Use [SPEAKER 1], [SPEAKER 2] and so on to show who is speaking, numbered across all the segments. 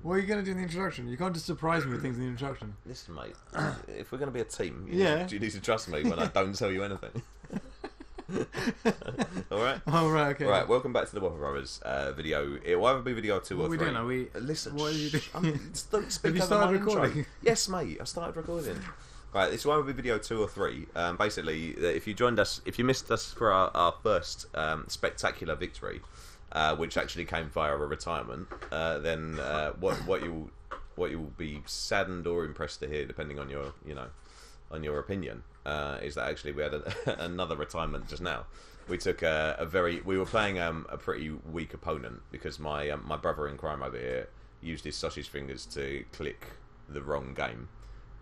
[SPEAKER 1] What are you going to do in the introduction? You can't just surprise me with things in the introduction.
[SPEAKER 2] Listen, mate, if we're going to be a team,
[SPEAKER 1] Yeah.
[SPEAKER 2] you need to trust me when I don't tell you anything. Alright?
[SPEAKER 1] Oh, right, okay.
[SPEAKER 2] Right, welcome back to the Whopper Brothers video. It will either be video 2
[SPEAKER 1] What
[SPEAKER 2] or
[SPEAKER 1] are we
[SPEAKER 2] 3.
[SPEAKER 1] doing? Are we...
[SPEAKER 2] Listen,
[SPEAKER 1] What are you doing?
[SPEAKER 2] don't speak
[SPEAKER 1] Have you
[SPEAKER 2] over
[SPEAKER 1] started
[SPEAKER 2] my
[SPEAKER 1] recording?
[SPEAKER 2] intro. Yes, mate, I started recording. Right, this will either be video 2 or 3. Basically, if you missed us for our first spectacular victory, which actually came via a retirement, then what you'll be saddened or impressed to hear, depending on your opinion, is that actually we had another retirement just now. We took we were playing a pretty weak opponent because my brother in crime over here used his sausage fingers to click the wrong game,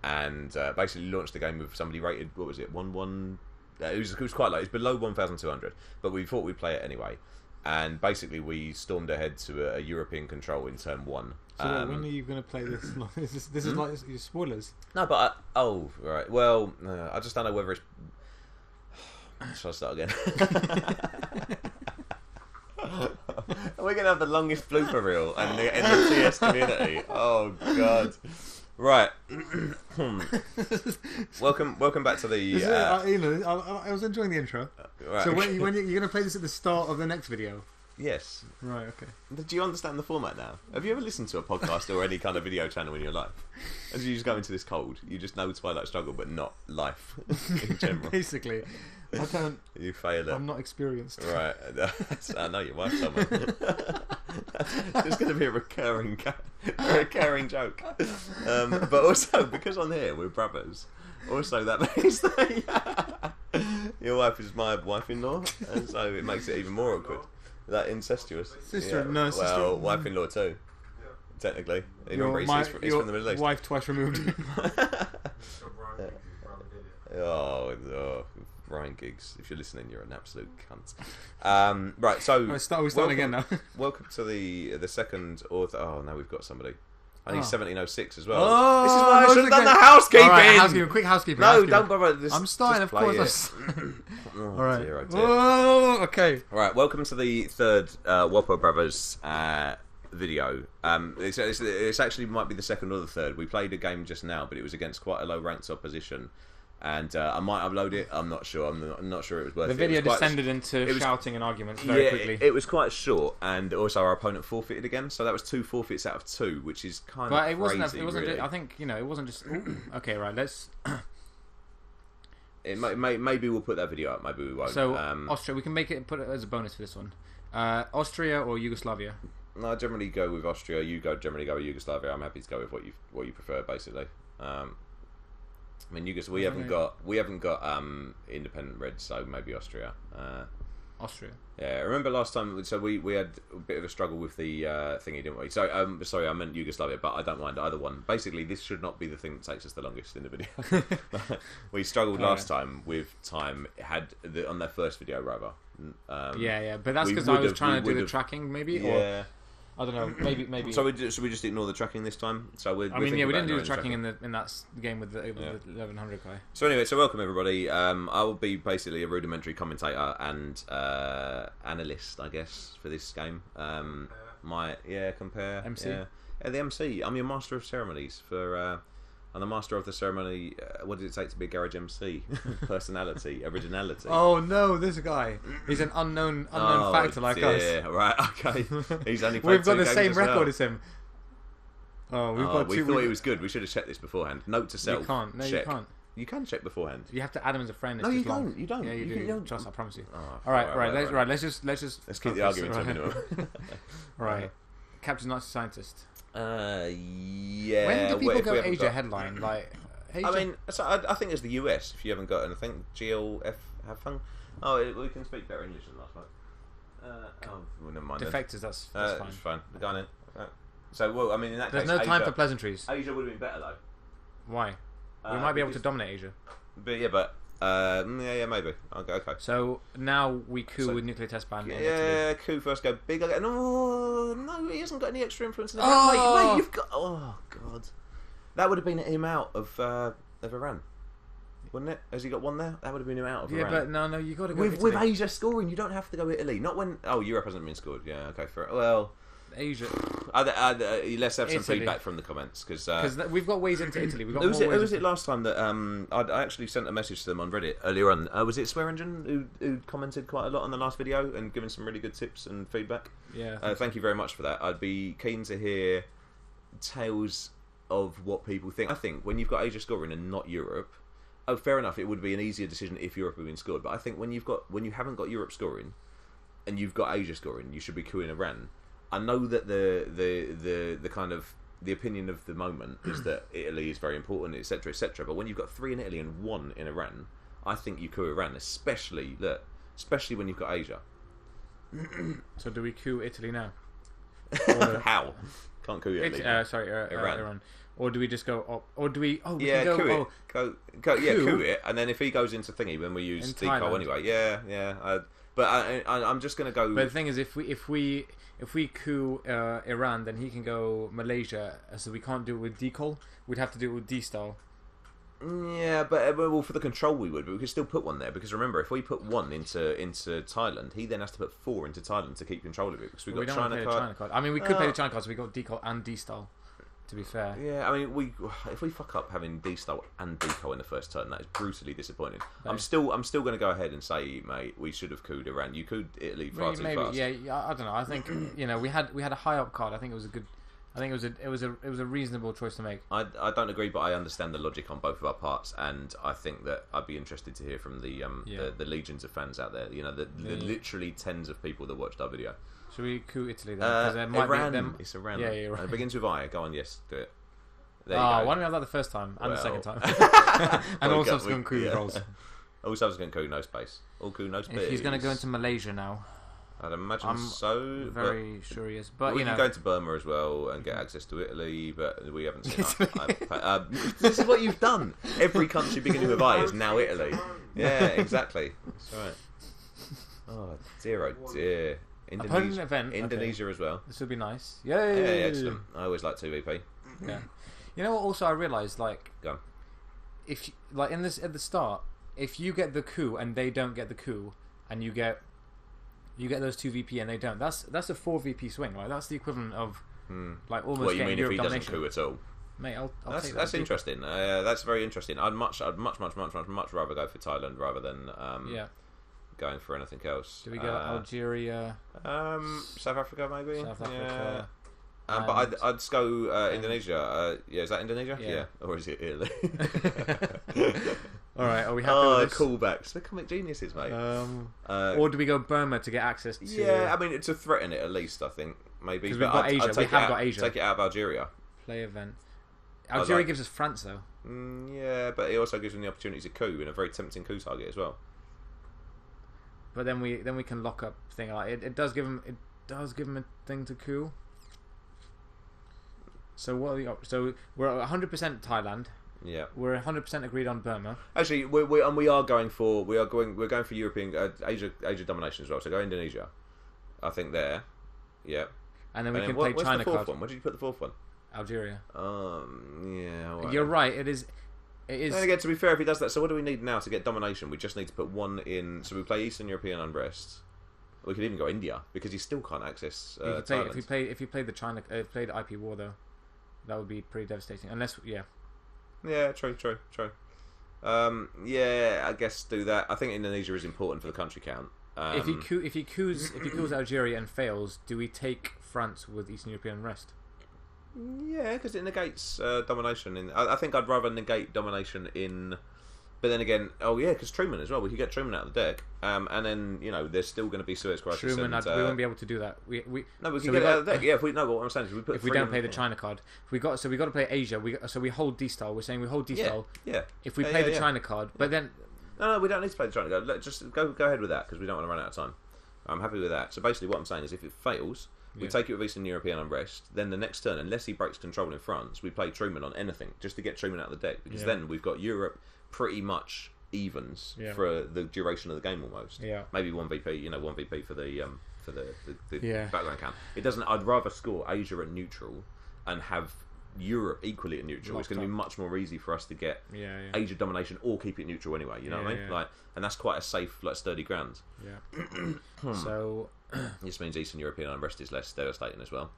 [SPEAKER 2] and basically launched the game with somebody rated, what was it, 1-1. It was quite low. It's below 1,200, but we thought we'd play it anyway. And basically, we stormed ahead to a European control in turn 1.
[SPEAKER 1] So when are you going to play this? This is like spoilers.
[SPEAKER 2] No, but oh right. Well, I just don't know whether it's. Shall I start again? We're gonna have the longest blooper reel in the TS community. Oh god. Right. Welcome back to the.
[SPEAKER 1] I was enjoying the intro.
[SPEAKER 2] Right.
[SPEAKER 1] So when you're going to play this at the start of the next video?
[SPEAKER 2] Yes.
[SPEAKER 1] Right. Okay.
[SPEAKER 2] Do you understand the format now? Have you ever listened to a podcast or any kind of video channel in your life? As you just go into this cold, you just know Twilight struggle, but not life in general.
[SPEAKER 1] Basically, I don't.
[SPEAKER 2] You fail it.
[SPEAKER 1] I'm not experienced.
[SPEAKER 2] Right. I know your wife, someone. It's going to be a recurring joke. But also, because on here we're brothers, also that means that your wife is my wife-in-law, and so it makes it even more awkward. That incestuous.
[SPEAKER 1] Sister,
[SPEAKER 2] yeah.
[SPEAKER 1] no, sister.
[SPEAKER 2] Well, wife-in-law too. Technically, even he's from the Middle East.
[SPEAKER 1] Wife twice removed.
[SPEAKER 2] Oh, Ryan Giggs, if you're listening, you're an absolute cunt. Right, so
[SPEAKER 1] we're starting again now.
[SPEAKER 2] Welcome to the second author. Oh no, we've got somebody. I need 1706 as well.
[SPEAKER 1] Oh,
[SPEAKER 2] this is why I should have done the housekeeping.
[SPEAKER 1] Right, quick housekeeping.
[SPEAKER 2] No, don't bother.
[SPEAKER 1] I'm starting, of course.
[SPEAKER 2] All
[SPEAKER 1] right.
[SPEAKER 2] Dear, oh dear.
[SPEAKER 1] Oh, okay.
[SPEAKER 2] All right, welcome to the third Whopper Brothers video. It's actually might be the second or the third. We played a game just now, but it was against quite a low ranked opposition. And I might upload it. I'm not sure. I'm not sure it was worth it.
[SPEAKER 1] The video descended into shouting and arguments very quickly.
[SPEAKER 2] It was quite short, and also our opponent forfeited again. So that was 2 forfeits out of 2, which is kind of crazy. But it wasn't. Really.
[SPEAKER 1] I think it wasn't just. Okay, right. Let's.
[SPEAKER 2] Maybe we'll put that video up. Maybe we won't.
[SPEAKER 1] So Austria, we can put it as a bonus for this one. Austria or Yugoslavia?
[SPEAKER 2] No, I generally go with Austria. You generally go with Yugoslavia. I'm happy to go with what you prefer, basically. I mean, we haven't got independent Reds, so maybe Austria.
[SPEAKER 1] Austria.
[SPEAKER 2] Yeah, remember last time? So we had a bit of a struggle with the thingy, didn't we? So sorry, I meant Yugoslavia, but I don't mind either one. Basically, this should not be the thing that takes us the longest in the video. We struggled last time with time. On their first video, rather.
[SPEAKER 1] But that's because I was trying to do the tracking, maybe.
[SPEAKER 2] Yeah.
[SPEAKER 1] Or, I don't know. Maybe.
[SPEAKER 2] So should we just ignore the tracking this time? So we
[SPEAKER 1] didn't do the tracking in that game with the 1100 guy.
[SPEAKER 2] So anyway, welcome everybody. I will be basically a rudimentary commentator and analyst, I guess, for this game. Compare
[SPEAKER 1] MC.
[SPEAKER 2] Yeah, the MC. I'm your master of ceremonies for. I'm the master of the ceremony. What does it take to be a garage MC? Personality, originality.
[SPEAKER 1] Oh no, this guy. He's an unknown factor like us.
[SPEAKER 2] Yeah, right. Okay. He's only.
[SPEAKER 1] We've got the same record as him. Oh,
[SPEAKER 2] we thought he was good. We should have checked this beforehand. Note to self.
[SPEAKER 1] You can't. No,
[SPEAKER 2] check.
[SPEAKER 1] you can't.
[SPEAKER 2] You can check beforehand.
[SPEAKER 1] You have to add him as a friend.
[SPEAKER 2] No, you don't. You don't.
[SPEAKER 1] Yeah, you do. Trust, I promise you.
[SPEAKER 2] Oh,
[SPEAKER 1] all right. Let's
[SPEAKER 2] keep the argument to a minimum.
[SPEAKER 1] Right. Captain Nazi Scientist.
[SPEAKER 2] Yeah.
[SPEAKER 1] When do people go Asia headline? Like, Asia?
[SPEAKER 2] I mean, I think it's the US. If you haven't got anything, GLF, have fun. Oh, we can speak better English than last time. Never mind.
[SPEAKER 1] Defectors, that's fine.
[SPEAKER 2] It's fine. We're going in. So, well, I mean, in that
[SPEAKER 1] There's
[SPEAKER 2] case,
[SPEAKER 1] no time for pleasantries.
[SPEAKER 2] Asia would have been better though.
[SPEAKER 1] Why? We might be able to dominate Asia.
[SPEAKER 2] Maybe. Okay.
[SPEAKER 1] So now we coup with nuclear test ban.
[SPEAKER 2] Yeah, coup first go big. No, he hasn't got any extra influence in the Mate, you've got. Oh god, that would have been him out of Iran, wouldn't it? Has he got one there? That would have been him out of Iran.
[SPEAKER 1] Yeah, but no, you got to go
[SPEAKER 2] with Asia scoring. You don't have to go Italy. Not when. Oh, Europe hasn't been scored. Yeah, okay, fair. Well,
[SPEAKER 1] Asia.
[SPEAKER 2] Let's have some
[SPEAKER 1] Italy.
[SPEAKER 2] feedback from the comments because
[SPEAKER 1] We've got ways into Italy. We've got
[SPEAKER 2] who
[SPEAKER 1] more ways
[SPEAKER 2] was it
[SPEAKER 1] into-
[SPEAKER 2] last time that I actually sent a message to them on Reddit earlier on? Was it Swear Engine who commented quite a lot on the last video and given some really good tips and feedback?
[SPEAKER 1] Yeah.
[SPEAKER 2] Thank you very much for that. I'd be keen to hear tales of what people think. I think when you've got Asia scoring and not Europe, fair enough, it would be an easier decision if Europe had been scored. But I think when you haven't got Europe scoring and you've got Asia scoring, you should be cooing Iran. I know that the kind of the opinion of the moment is that Italy is very important, etc., etc. But when you've got 3 in Italy and 1 in Iran, I think you coup Iran, especially when you've got Asia.
[SPEAKER 1] So do we coup Italy now?
[SPEAKER 2] How? Can't coup Italy.
[SPEAKER 1] Iran. Or do we just go? Or do we? Oh, we
[SPEAKER 2] yeah,
[SPEAKER 1] can
[SPEAKER 2] coup
[SPEAKER 1] go.
[SPEAKER 2] it. Go. Yeah, coup it. And then if he goes into thingy, then we use decal anyway. Yeah. But I'm just gonna go.
[SPEAKER 1] But the thing is, if we coup Iran, then he can go Malaysia. So we can't do it with decal. We'd have to do it with D-style.
[SPEAKER 2] Yeah, but well, for the control we would, but we could still put one there because remember, if we put 1 into Thailand, he then has to put 4 into Thailand to keep control of it because we've got China card.
[SPEAKER 1] I mean, we could play the China card, so we got decal and D-style. To be fair,
[SPEAKER 2] yeah, I mean, if we fuck up having D-style and decal in the first turn, that is brutally disappointing.
[SPEAKER 1] Right.
[SPEAKER 2] I'm still going to go ahead and say, mate, we should have cooed Iran. You cooed Italy far too fast.
[SPEAKER 1] Yeah, I don't know. I think we had a high up card. I think it was a good. I think it was a reasonable choice to make.
[SPEAKER 2] I don't agree, but I understand the logic on both of our parts, and I think that I'd be interested to hear from the legions of fans out there. The literally tens of people that watched our video.
[SPEAKER 1] Should we coup Italy then? Because there might
[SPEAKER 2] Iran.
[SPEAKER 1] be them.
[SPEAKER 2] It's Iran.
[SPEAKER 1] Yeah, right.
[SPEAKER 2] It begins with I. Go on, yes, do it. There you
[SPEAKER 1] Oh,
[SPEAKER 2] go.
[SPEAKER 1] why don't we have that the first time and the second time? And
[SPEAKER 2] Well,
[SPEAKER 1] all subsequent coup rolls.
[SPEAKER 2] All subsequent coup, no space. All coup, no space.
[SPEAKER 1] If he's going to go into Malaysia now,
[SPEAKER 2] I'd imagine so.
[SPEAKER 1] Very sure he is. But
[SPEAKER 2] we can go into Burma as well and get access to Italy, but we haven't seen that. This is what you've done. Every country beginning with I is now Italy. Yeah, exactly. That's right. Oh dear, oh dear. Indonesia as well.
[SPEAKER 1] This would be nice.
[SPEAKER 2] Yay! Yeah, excellent. I always like 2VP.
[SPEAKER 1] Yeah. You know what? Also, I realised
[SPEAKER 2] Go.
[SPEAKER 1] if in this at the start, if you get the coup and they don't get the coup, and you get those 2VP and they don't, that's a 4VP swing. Like that's the equivalent of almost.
[SPEAKER 2] What you
[SPEAKER 1] getting
[SPEAKER 2] mean
[SPEAKER 1] Europe
[SPEAKER 2] if he
[SPEAKER 1] domination.
[SPEAKER 2] doesn't coup at all?
[SPEAKER 1] Mate, I'll take that.
[SPEAKER 2] That's interesting. That's very interesting. I'd much rather go for Thailand rather than going for anything else.
[SPEAKER 1] Do we go Algeria?
[SPEAKER 2] South Africa maybe.
[SPEAKER 1] South Africa.
[SPEAKER 2] Yeah. But I'd just go Indonesia. Is that Indonesia?
[SPEAKER 1] Yeah.
[SPEAKER 2] Or is it Italy?
[SPEAKER 1] All right. Are we happy with this?
[SPEAKER 2] Callbacks. They're comic geniuses, mate.
[SPEAKER 1] Or do we go Burma to get access to?
[SPEAKER 2] Yeah, I mean to threaten it at least. I think maybe.
[SPEAKER 1] Because we've got Asia. We have got Asia.
[SPEAKER 2] Take it out of Algeria.
[SPEAKER 1] Play event. Algeria gives us France though.
[SPEAKER 2] Yeah, but it also gives them the opportunity to coup in a very tempting coup target as well.
[SPEAKER 1] But then we can lock up thing like it does give them a thing to coup. So what? So we're 100% Thailand.
[SPEAKER 2] Yeah,
[SPEAKER 1] we're 100% agreed on Burma.
[SPEAKER 2] Actually, we're going for European Asia domination as well. So go Indonesia, I think there. Yeah,
[SPEAKER 1] and then we can play China
[SPEAKER 2] the fourth
[SPEAKER 1] card.
[SPEAKER 2] one? Where did you put the fourth one?
[SPEAKER 1] Algeria.
[SPEAKER 2] Yeah. Right.
[SPEAKER 1] You're right. It is.
[SPEAKER 2] And again, to be fair, if he does that, so what do we need now to get domination? We just need to put 1 in. So we play Eastern European unrest. We could even go India because he still can't access Thailand.
[SPEAKER 1] If you played the China, played IP war though, that would be pretty devastating. Unless, yeah.
[SPEAKER 2] Yeah, true. Yeah, I guess do that. I think Indonesia is important for the country count.
[SPEAKER 1] If he coups Algeria and fails, do we take France with Eastern European unrest?
[SPEAKER 2] Yeah, because it negates domination. I think I'd rather negate domination in. But then again, because Truman as well. We could get Truman out of the deck, and then there's still going to be Suez Crisis.
[SPEAKER 1] Truman, we won't be able to do that. We
[SPEAKER 2] can get it out of the deck. Yeah, what I'm saying is
[SPEAKER 1] if we don't play the China card, we got to play Asia. We hold D-style. We're saying we hold D-style.
[SPEAKER 2] Yeah.
[SPEAKER 1] If we play the China card, but then
[SPEAKER 2] no, we don't need to play the China card. Just go ahead with that because we don't want to run out of time. I'm happy with that. So basically, what I'm saying is, if it fails. We take it with Eastern European unrest. Then the next turn, unless he breaks control in France, we play Truman on anything just to get Truman out of the deck. Because then we've got Europe pretty much evens for the duration of the game almost.
[SPEAKER 1] Yeah.
[SPEAKER 2] Maybe 1VP, 1VP for the background count. It doesn't. I'd rather score Asia at neutral and have Europe equally at neutral. It's going to be much more easy for us to get Asia domination or keep it neutral anyway. You know what I mean? And that's quite a safe, sturdy ground.
[SPEAKER 1] Yeah. So
[SPEAKER 2] This means Eastern European unrest is less devastating as well.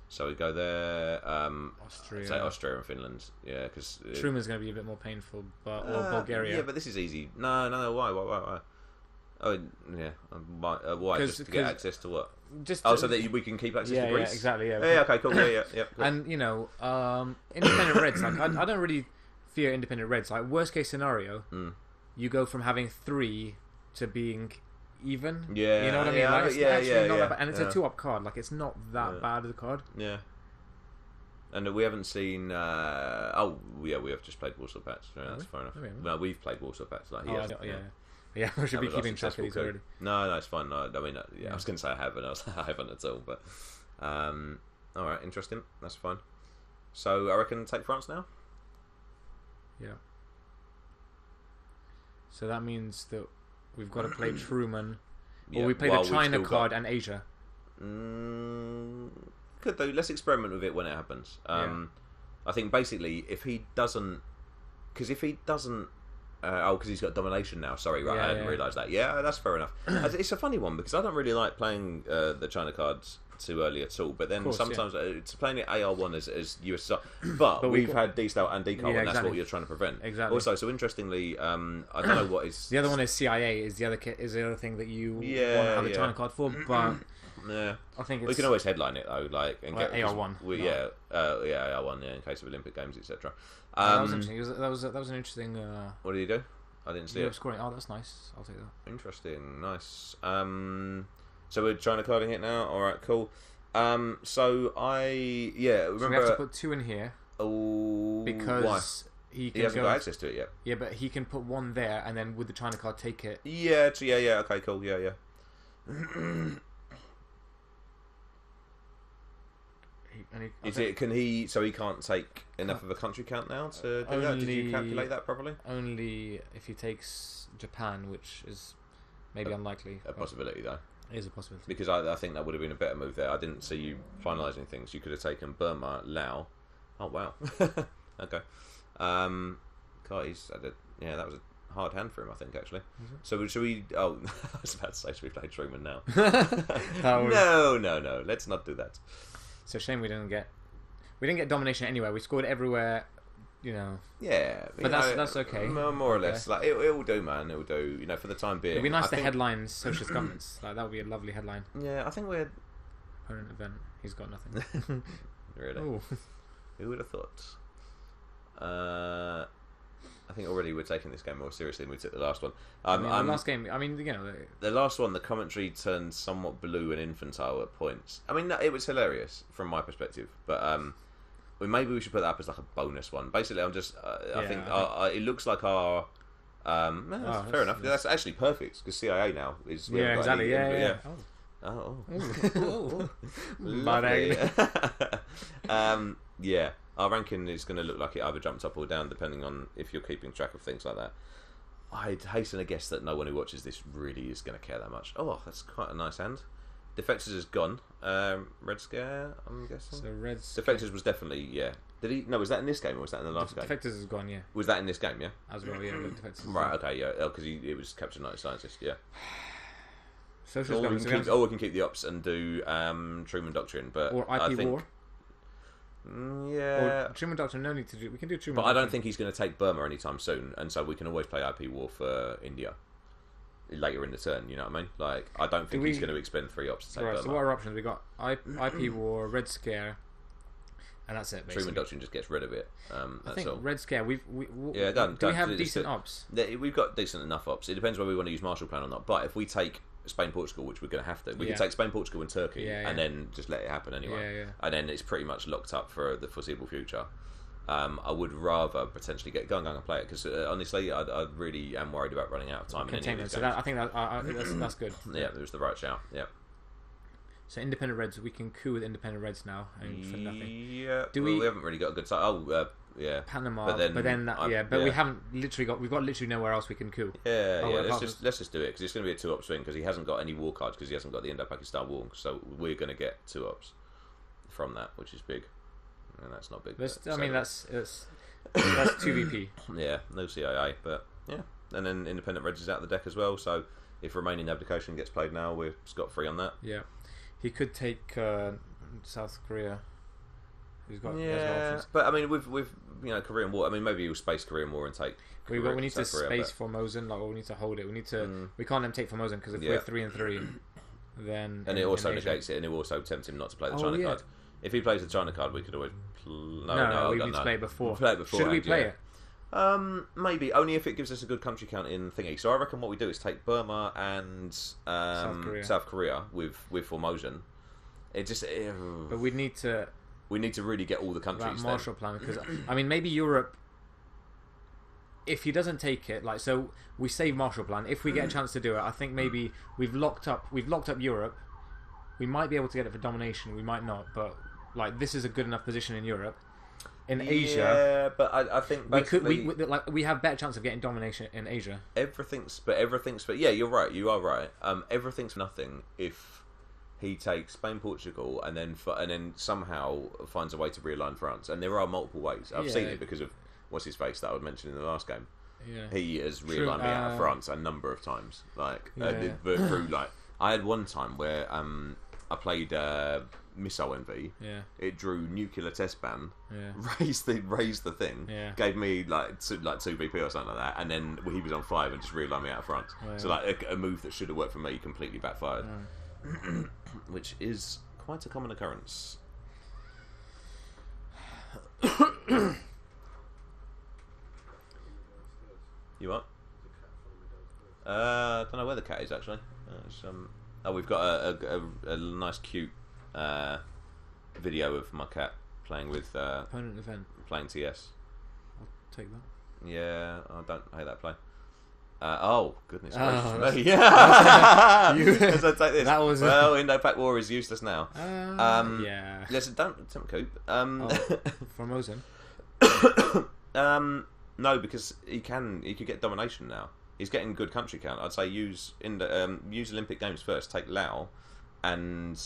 [SPEAKER 2] So we go there.
[SPEAKER 1] Austria.
[SPEAKER 2] Say Austria and Finland. Yeah, because
[SPEAKER 1] Truman's going to be a bit more painful, or Bulgaria.
[SPEAKER 2] Yeah, but this is easy. No. Why? Oh, yeah. Why? Just to get access to what? So that we can keep access to Greece?
[SPEAKER 1] Yeah, exactly. Yeah.
[SPEAKER 2] Okay, cool. Yeah. Cool.
[SPEAKER 1] And independent Reds. Like I don't really fear independent Reds. Like worst case scenario, you go from having 3 to being even.
[SPEAKER 2] Yeah.
[SPEAKER 1] You know what I mean?
[SPEAKER 2] Yeah,
[SPEAKER 1] like, it's actually not that bad. And it's a
[SPEAKER 2] yeah.
[SPEAKER 1] 2-up card. Like it's not that bad of a card.
[SPEAKER 2] Yeah. And we haven't seen. We have just played Warsaw Pacts. So that's fair enough. No, we've played Warsaw Pacts. Like,
[SPEAKER 1] Yeah, we should be keeping track of these already.
[SPEAKER 2] No, it's fine. No, I mean, I was going to say I haven't. I haven't at all. But all right, interesting. That's fine. So I reckon take France now.
[SPEAKER 1] Yeah. So that means that we've got to play Truman, or we play the China card and Asia.
[SPEAKER 2] Could do. Let's experiment with it when it happens. I think basically if he doesn't, because he's got domination now. Sorry, right? I didn't realise that. Yeah, that's fair enough. It's a funny one because I don't really like playing the China cards too early at all. But then sometimes it's playing it AR1 as US, but we've had D-Stout and Decal, and that's what you're trying to prevent.
[SPEAKER 1] Exactly.
[SPEAKER 2] Also, so interestingly, I don't know what is
[SPEAKER 1] the other one is CIA is the other thing that you want to have a China card for, but.
[SPEAKER 2] Yeah,
[SPEAKER 1] I think
[SPEAKER 2] we can always headline it though, and get
[SPEAKER 1] AR1.
[SPEAKER 2] AR1, in case of Olympic Games, etc.
[SPEAKER 1] That was interesting. That was an interesting.
[SPEAKER 2] What did he do? I didn't see it.
[SPEAKER 1] Scoring. Oh, that's nice. I'll take that.
[SPEAKER 2] Interesting, nice. So we're trying to carding it now. All right, cool. Remember
[SPEAKER 1] So we have to put 2 in here.
[SPEAKER 2] Oh,
[SPEAKER 1] because
[SPEAKER 2] why?
[SPEAKER 1] He
[SPEAKER 2] hasn't got access to it yet.
[SPEAKER 1] Yeah, but he can put 1 there, and then with the China card, take it.
[SPEAKER 2] Yeah. Okay, cool. Yeah. Can he? So he can't take enough of a country count now to do that? Did you calculate that properly?
[SPEAKER 1] Only if he takes Japan, which is maybe unlikely.
[SPEAKER 2] A possibility, though.
[SPEAKER 1] It is a possibility.
[SPEAKER 2] Because I think that would have been a better move there. I didn't see you finalising things. You could have taken Burma, Laos. Oh wow. Okay. That was a hard hand for him, I think, actually. So should we? Oh, I was about to say, should we play Truman now? No. Let's not do that.
[SPEAKER 1] It's a shame we didn't get domination anywhere. We scored everywhere,
[SPEAKER 2] Yeah,
[SPEAKER 1] but that's okay.
[SPEAKER 2] More or less, like it will do, man. It will do. For the time being.
[SPEAKER 1] It'd be nice to headline socialist governments. Like that would be a lovely headline.
[SPEAKER 2] Yeah, I think we're
[SPEAKER 1] opponent event. He's got nothing.
[SPEAKER 2] Really?
[SPEAKER 1] Ooh.
[SPEAKER 2] Who would have thought? I think already we're taking this game more seriously than we took the last one.
[SPEAKER 1] The last game,
[SPEAKER 2] the last one, the commentary turned somewhat blue and infantile at points. I mean, it was hilarious from my perspective, but maybe we should put that up as like a bonus one. Basically, I'm just, I think it looks like our. Fair enough. That's actually perfect because CIA now is.
[SPEAKER 1] Exactly.
[SPEAKER 2] Lovely. Yeah. Our ranking is going to look like it either jumped up or down depending on if you're keeping track of things like that. I'd hasten to guess that no one who watches this really is going to care that much. Oh, that's quite a nice hand. Defectors is gone. Red Scare, I'm guessing.
[SPEAKER 1] So Red
[SPEAKER 2] Defectors was definitely, Did he? No, was that in this game or was that in the last game?
[SPEAKER 1] Defectors is gone, yeah.
[SPEAKER 2] Was that in this game, yeah?
[SPEAKER 1] As well, yeah. Defectors.
[SPEAKER 2] Right, okay, yeah. Because it was Captured Night Scientist, yeah.
[SPEAKER 1] Socialist government.
[SPEAKER 2] We can keep the ops and do Truman Doctrine, but
[SPEAKER 1] or IP
[SPEAKER 2] I think,
[SPEAKER 1] War.
[SPEAKER 2] Yeah.
[SPEAKER 1] Or Truman Doctrine, no need to do. We can do Truman.
[SPEAKER 2] But
[SPEAKER 1] Doctrine.
[SPEAKER 2] I don't think he's going to take Burma anytime soon, and so we can always play IP War for India later in the turn. You know what I mean? Like, I don't think he's going to expend 3 ops to take Burma.
[SPEAKER 1] So what are our options? We got IP War, Red Scare, and that's it. Basically.
[SPEAKER 2] Truman Doctrine just gets rid of it.
[SPEAKER 1] I think Red Scare. Do we have decent ops?
[SPEAKER 2] We've got decent enough ops. It depends whether we want to use Marshall Plan or not. But if we take Spain, Portugal, which we're going to have to. We can take Spain, Portugal, and Turkey, and then just let it happen anyway. And then it's pretty much locked up for the foreseeable future. I would rather potentially go and play it because honestly, I really am worried about running out of time.
[SPEAKER 1] Containment. So I think that's good.
[SPEAKER 2] Yeah, it was the right shout. Yeah.
[SPEAKER 1] So independent Reds, we can coup with independent Reds now for nothing.
[SPEAKER 2] Yeah. We haven't really got a good side. Yeah.
[SPEAKER 1] Panama, but we haven't literally we've got literally nowhere else we can coup.
[SPEAKER 2] Yeah. Let's just do it because it's going to be a 2-op swing because he hasn't got any war cards because he hasn't got the Indo-Pakistan War, so we're going to get 2 ops from that, which is big, and that's not big.
[SPEAKER 1] That's 2 VP.
[SPEAKER 2] Yeah, no CIA, but yeah, and then independent Reds is out of the deck as well, so if Romanian abdication gets played now, we're scot-free on that.
[SPEAKER 1] Yeah. He could take South Korea. He's got
[SPEAKER 2] options. But I mean, with Korean War. I mean, maybe he'll space Korean War and take.
[SPEAKER 1] We need to space Formosan. Like, we need to hold it. We need to. We can't then take Formosan because if we're 3-3, then
[SPEAKER 2] and it also negates it, and it will also tempt him not to play the China card. If he plays the China card, we could always.
[SPEAKER 1] No, we need to play it before. Should we play it?
[SPEAKER 2] Maybe only if it gives us a good country count in thingy. So I reckon what we do is take Burma and South Korea with Formosan. It just.
[SPEAKER 1] But we need to.
[SPEAKER 2] We need to really get all the countries.
[SPEAKER 1] That Marshall Plan, because I mean, maybe Europe. If he doesn't take it, like, so we save Marshall Plan. If we get a chance to do it, I think maybe we've locked up Europe. We might be able to get it for domination. We might not, but like, this is a good enough position in Europe. In Asia,
[SPEAKER 2] yeah, but I think
[SPEAKER 1] we have better chance of getting domination in Asia.
[SPEAKER 2] Everything's yeah, you're right. You are right. Everything's nothing if he takes Spain, Portugal, and then somehow finds a way to realign France. And there are multiple ways. I've seen it because of what's his face that I mentioned in the last game. Yeah. He has realigned me out of France a number of times. Like through like I had one time where I played Missile Envy.
[SPEAKER 1] Yeah.
[SPEAKER 2] It drew nuclear test ban.
[SPEAKER 1] Yeah.
[SPEAKER 2] Raised the thing.
[SPEAKER 1] Yeah.
[SPEAKER 2] Gave me like 2 VP or something like that, and then he was on 5 and just realigned me out of France. Oh, yeah. So like a move that should have worked for me completely backfired. Yeah. Which is quite a common occurrence. You what? I don't know where the cat is actually. We've got a nice cute video of my cat playing with
[SPEAKER 1] opponent event.
[SPEAKER 2] Playing TS.
[SPEAKER 1] I'll take that.
[SPEAKER 2] Yeah, I don't hate that play. Goodness gracious me!
[SPEAKER 1] Yeah,
[SPEAKER 2] as I take this.
[SPEAKER 1] That was
[SPEAKER 2] Indo-Pak War is useless now.
[SPEAKER 1] Yeah.
[SPEAKER 2] Listen, don't coop.
[SPEAKER 1] Formosan.
[SPEAKER 2] No, because he could get domination now. He's getting good country count. I'd say use Olympic Games first. Take Lao, and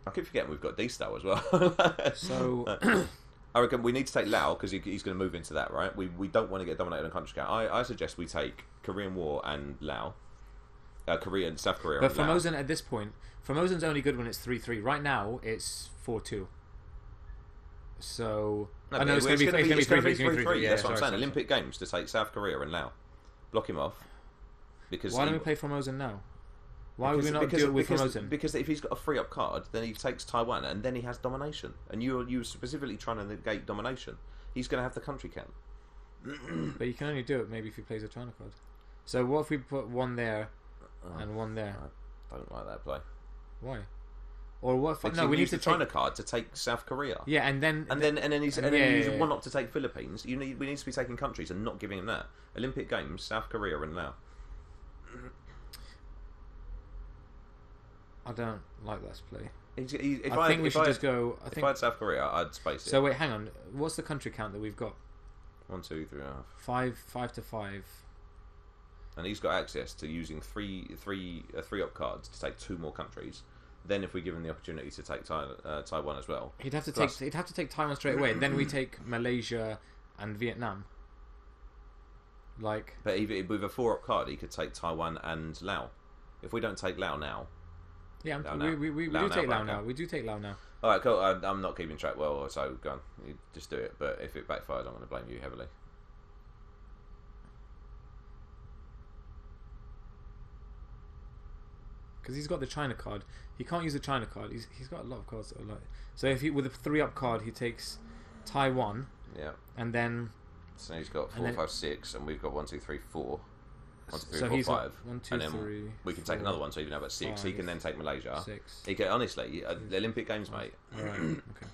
[SPEAKER 2] I keep forgetting we've got D-Star as well.
[SPEAKER 1] So.
[SPEAKER 2] I reckon we need to take Lao because he's going to move into that, right? We don't want to get dominated on country count. I suggest we take Korean War and Lao, South Korea.
[SPEAKER 1] But Formosan at this point, Formosan's only good when it's 3-3. Right now it's 4-2. So
[SPEAKER 2] it's going to be 3-3. That's what I'm saying. Olympic Games to take South Korea and Lao, block him off. Because
[SPEAKER 1] why don't we play Formosan now? Why would we not do it with Formosan?
[SPEAKER 2] Because if he's got a free-up card, then he takes Taiwan, and then he has domination. And you're specifically trying to negate domination. He's going to have the country count.
[SPEAKER 1] But you can only do it maybe if he plays a China card. So what if we put one there and one there?
[SPEAKER 2] I don't like that play.
[SPEAKER 1] Why? Or what?
[SPEAKER 2] We need the China card to take South Korea.
[SPEAKER 1] Yeah, and then
[SPEAKER 2] use one up to take Philippines. We need to be taking countries and not giving him that. Olympic Games, South Korea, and Lao.
[SPEAKER 1] I don't like this play.
[SPEAKER 2] If
[SPEAKER 1] I think we should just go.
[SPEAKER 2] If I had South Korea, I'd space it.
[SPEAKER 1] So wait, hang on. What's the country count that we've got?
[SPEAKER 2] 1, 2, 3,
[SPEAKER 1] 5 to 5.
[SPEAKER 2] And he's got access to using three up cards to take 2 more countries. Then, if we give him the opportunity to take Taiwan as well,
[SPEAKER 1] he'd have to take Taiwan straight away. Then we take Malaysia and Vietnam. Like,
[SPEAKER 2] but with a 4-up card, he could take Taiwan and Lao. If we don't take Lao now.
[SPEAKER 1] Yeah, we do take Lao now. We do take Lao now.
[SPEAKER 2] Alright, cool. I'm not keeping track well, so go on. You just do it. But if it backfires, I'm going to blame you heavily.
[SPEAKER 1] Because he's got the China card. He can't use the China card. He's got a lot of cards that are like... So if with a 3-up card, he takes Taiwan.
[SPEAKER 2] Yeah.
[SPEAKER 1] And then...
[SPEAKER 2] So he's got 4, 5, 6, and we've got 1, 2, 3, 4. 1, 2, 3,
[SPEAKER 1] so
[SPEAKER 2] 4, 5.
[SPEAKER 1] 1, 2,
[SPEAKER 2] and then
[SPEAKER 1] 3,
[SPEAKER 2] we can
[SPEAKER 1] 4,
[SPEAKER 2] take another one, so even have 6.
[SPEAKER 1] 5,
[SPEAKER 2] he can then take Malaysia.
[SPEAKER 1] 6.
[SPEAKER 2] He can, honestly, the Olympic Games, mate.
[SPEAKER 1] Alright, okay.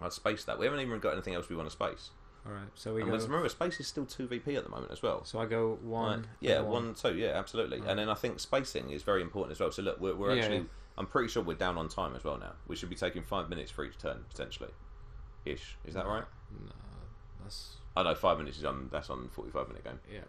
[SPEAKER 2] I'd space that. We haven't even got anything else we want to space.
[SPEAKER 1] Alright, so we
[SPEAKER 2] and
[SPEAKER 1] go...
[SPEAKER 2] Remember, space is still 2 VP at the moment as well.
[SPEAKER 1] So I go 1...
[SPEAKER 2] yeah, 1, 2, yeah, absolutely. Right. And then I think spacing is very important as well. So look, we're actually... I'm pretty sure we're down on time as well now. We should be taking 5 minutes for each turn, potentially. Ish. Is that right?
[SPEAKER 1] No, that's...
[SPEAKER 2] I know 5 minutes is on... That's on 45-minute game.
[SPEAKER 1] Yeah.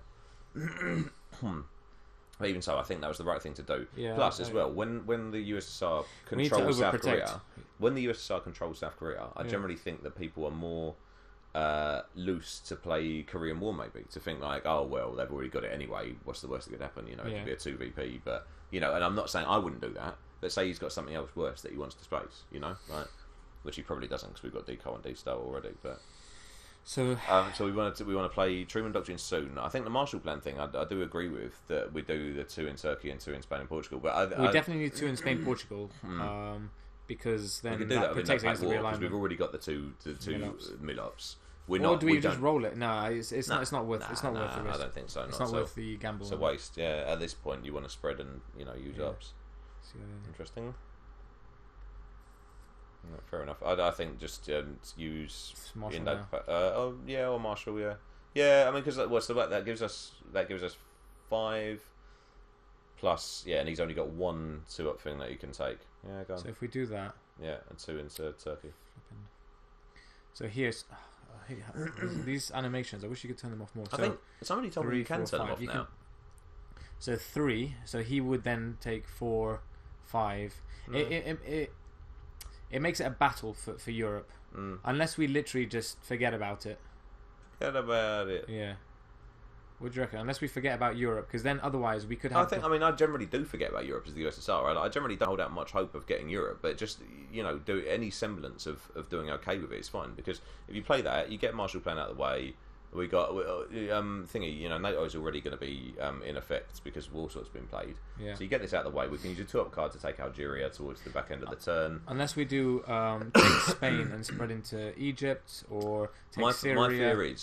[SPEAKER 2] But even so, I think that was the right thing to do.
[SPEAKER 1] Yeah,
[SPEAKER 2] plus, as well, when the USSR controls South Korea, when the USSR controls South Korea, I generally think that people are more loose to play Korean War, maybe to think like, oh well, they've already got it anyway. What's the worst that could happen? You know, it could be a 2VP, but you know, and I'm not saying I wouldn't do that. But say he's got something else worse that he wants to space, you know, like, which he probably doesn't because we've got Deco and D-Star already. But
[SPEAKER 1] so
[SPEAKER 2] we want to play Truman Doctrine soon. I think the Marshall Plan thing, I do agree with that. We do the 2 in Turkey and 2 in Spain and Portugal, but
[SPEAKER 1] we definitely need 2 in Spain, Portugal, because then
[SPEAKER 2] we can do
[SPEAKER 1] that protects against the realignment.
[SPEAKER 2] Because we've already got the two mil-ups.
[SPEAKER 1] Or do we just roll it? No, it's not worth the risk.
[SPEAKER 2] I don't think so.
[SPEAKER 1] It's not worth the gamble.
[SPEAKER 2] It's a waste. Yeah, at this point, you want to spread and use ups. Interesting. No, fair enough. I think just use
[SPEAKER 1] Marshall
[SPEAKER 2] or Marshall. Yeah. I mean, because that gives us 5 plus. Yeah, and he's only got 1 2-up thing that you can take. Yeah, go on.
[SPEAKER 1] So if we do that,
[SPEAKER 2] and 2 into Turkey.
[SPEAKER 1] So here's these animations. I wish you could turn them off more.
[SPEAKER 2] I think somebody told me you can turn them off now.
[SPEAKER 1] So 3. So he would then take 4, 5. It makes it a battle for Europe, unless we literally just forget about it.
[SPEAKER 2] Forget about it.
[SPEAKER 1] Yeah. What do you reckon? Unless we forget about Europe, because then otherwise we could have.
[SPEAKER 2] I generally do forget about Europe as the USSR. Right? I generally don't hold out much hope of getting Europe, but just do any semblance of doing okay with it is fine. Because if you play that, you get Marshall Plan out of the way. We got NATO's already going to be in effect because Warsaw's been played.
[SPEAKER 1] Yeah.
[SPEAKER 2] So you get this out of the way. We can use a 2-up card to take Algeria towards the back end of the turn.
[SPEAKER 1] Unless we do take Spain and spread into Egypt or take Syria.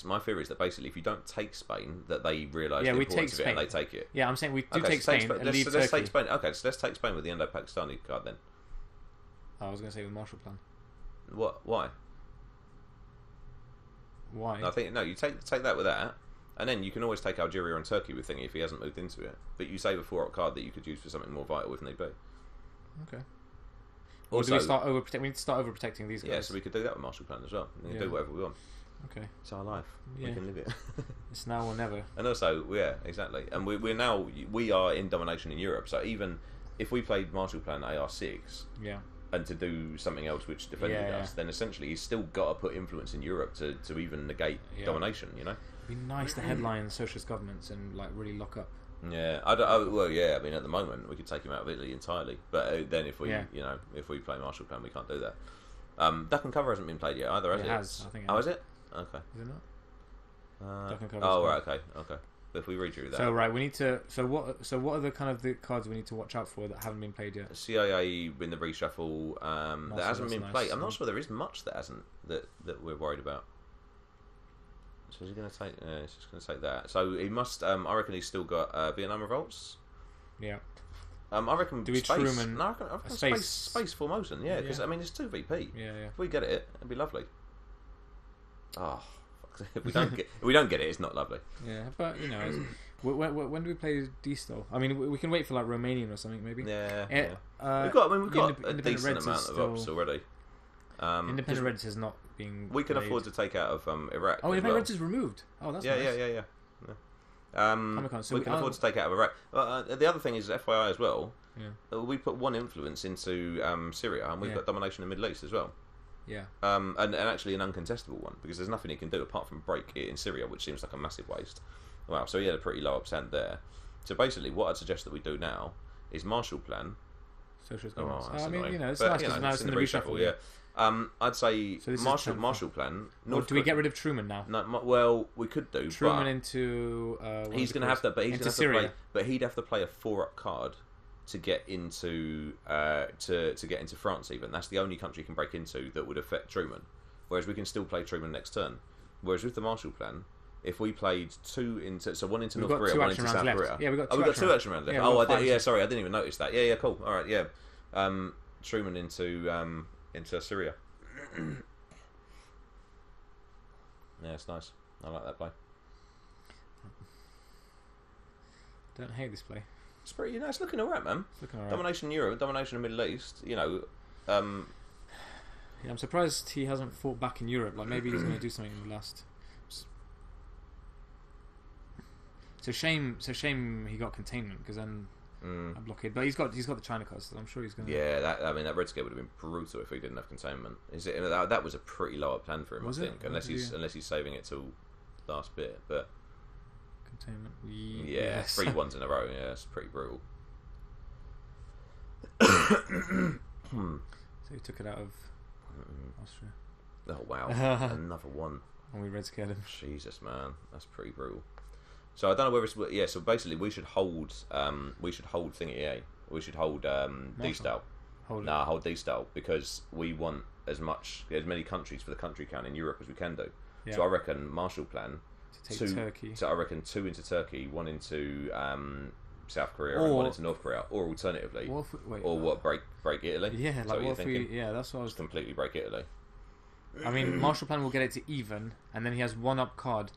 [SPEAKER 2] My theory is that basically if you don't take Spain, that they realise the importance of it and they take it.
[SPEAKER 1] Yeah, I'm saying we do take Spain and leave Turkey.
[SPEAKER 2] Let's take Spain. Okay, so let's take Spain with the Indo-Pakistani card then.
[SPEAKER 1] I was going to say with Marshall Plan.
[SPEAKER 2] What? Why?
[SPEAKER 1] Why?
[SPEAKER 2] I think you take that with that, and then you can always take Algeria and Turkey with thingy if he hasn't moved into it. But you save a 4-up card that you could use for something more vital if need be.
[SPEAKER 1] Okay. Or do we start overprotecting? We need to start overprotecting these guys.
[SPEAKER 2] Yeah, so we could do that with Marshall Plan as well. We can do whatever we want.
[SPEAKER 1] Okay.
[SPEAKER 2] It's our life.
[SPEAKER 1] Yeah.
[SPEAKER 2] We can live it.
[SPEAKER 1] It's now or never.
[SPEAKER 2] And also, exactly. And we are in domination in Europe. So even if we played Marshall Plan AR6, and to do something else which defended us, then essentially he's still got to put influence in Europe to even negate domination, you know?
[SPEAKER 1] It'd be nice to headline socialist governments and like really lock up.
[SPEAKER 2] Yeah, I mean, at the moment we could take him out of Italy entirely, but then if we if we play Marshall Plan, we can't do that. Duck and Cover hasn't been played yet either, has it?
[SPEAKER 1] It has, I think.
[SPEAKER 2] Is it? Okay.
[SPEAKER 1] Is it not? Duck and Cover.
[SPEAKER 2] Oh, right, okay. If we read through that.
[SPEAKER 1] So right, we need to. So what are the kind of the cards we need to watch out for that haven't been played yet?
[SPEAKER 2] CIA in the reshuffle that hasn't been played. I'm not sure there is much that hasn't that we're worried about. So he's going to take. He's just going to take that. So he must. I reckon he's still got Vietnam revolts.
[SPEAKER 1] Yeah.
[SPEAKER 2] I reckon.
[SPEAKER 1] Do we
[SPEAKER 2] space,
[SPEAKER 1] Truman?
[SPEAKER 2] No, I reckon space Formosan. Yeah, because I mean it's 2 VP.
[SPEAKER 1] Yeah.
[SPEAKER 2] If we get it, it'd be lovely. Oh. If we don't get it, it's not lovely.
[SPEAKER 1] Yeah, but when do we play D-Style? I mean, we can wait for like Romanian or something, maybe.
[SPEAKER 2] Yeah. We've got a decent amount of ops already.
[SPEAKER 1] Independent Reds is not being.
[SPEAKER 2] We can
[SPEAKER 1] played.
[SPEAKER 2] afford to take out of Iraq.
[SPEAKER 1] Oh, Independent Reds is removed. Oh, that's nice.
[SPEAKER 2] Yeah.
[SPEAKER 1] So
[SPEAKER 2] we can afford to take out of Iraq. The other thing is FYI as well.
[SPEAKER 1] Yeah.
[SPEAKER 2] We put 1 influence into Syria, and we've got domination in the Middle East as well.
[SPEAKER 1] Yeah.
[SPEAKER 2] And actually an uncontestable one, because there's nothing he can do apart from break it in Syria, which seems like a massive waste. Wow, so he had a pretty low upstand there. So basically, what I'd suggest that we do now is Marshall Plan.
[SPEAKER 1] Socialist governments. I mean,
[SPEAKER 2] annoying.
[SPEAKER 1] it's nice because now it's in the reshuffle.
[SPEAKER 2] Yeah. I'd say
[SPEAKER 1] so
[SPEAKER 2] Marshall Plan.
[SPEAKER 1] Or do we get rid of Truman now?
[SPEAKER 2] No, well, we could do.
[SPEAKER 1] Truman into.
[SPEAKER 2] He's going to have to. But he's
[SPEAKER 1] into
[SPEAKER 2] going to
[SPEAKER 1] Syria.
[SPEAKER 2] But he'd have to play a 4-up card to get into to get into France. Even that's the only country he can break into that would affect Truman. Whereas we can still play Truman next turn. Whereas with the Marshall Plan, if we played 2 into 1 into North Korea, 1 into South Korea.
[SPEAKER 1] Yeah, we got
[SPEAKER 2] 2 action rounds left. Sorry, I didn't even notice that. Yeah, cool. All right, yeah. Truman into Syria. Yeah, it's nice. I like that play.
[SPEAKER 1] Don't hate this play.
[SPEAKER 2] It's pretty. It's looking alright, man.
[SPEAKER 1] It's looking alright.
[SPEAKER 2] Domination Europe, domination of the Middle East.
[SPEAKER 1] Yeah, I'm surprised he hasn't fought back in Europe. Like maybe he's going to do something in the last. So shame he got containment, because then a blockade. But he's got the China cards, so I'm sure he's going to...
[SPEAKER 2] Yeah, that red scare would have been brutal if he didn't have containment. Is it that was a pretty low up plan for him, I think, unless he's saving it till last bit. But
[SPEAKER 1] containment,
[SPEAKER 2] yeah, 3 ones in a row. Yeah, it's pretty brutal.
[SPEAKER 1] So he took it out of Austria.
[SPEAKER 2] Oh wow, another one.
[SPEAKER 1] And we red scared him.
[SPEAKER 2] Jesus, man, that's pretty brutal. So I don't know whether it's So basically, we should hold thingy. We should hold D-Style. Hold D-Style because we want as many countries for the country count in Europe as we can do. Yeah. So I reckon Marshall Plan.
[SPEAKER 1] To take Turkey.
[SPEAKER 2] So I reckon 2 into Turkey, 1 into South Korea, and 1 into North Korea, or alternatively, break Italy.
[SPEAKER 1] Yeah, like what if we? Yeah, that's what I was
[SPEAKER 2] completely break Italy.
[SPEAKER 1] I mean, Marshall Plan will get it to even, and then he has 1-up card,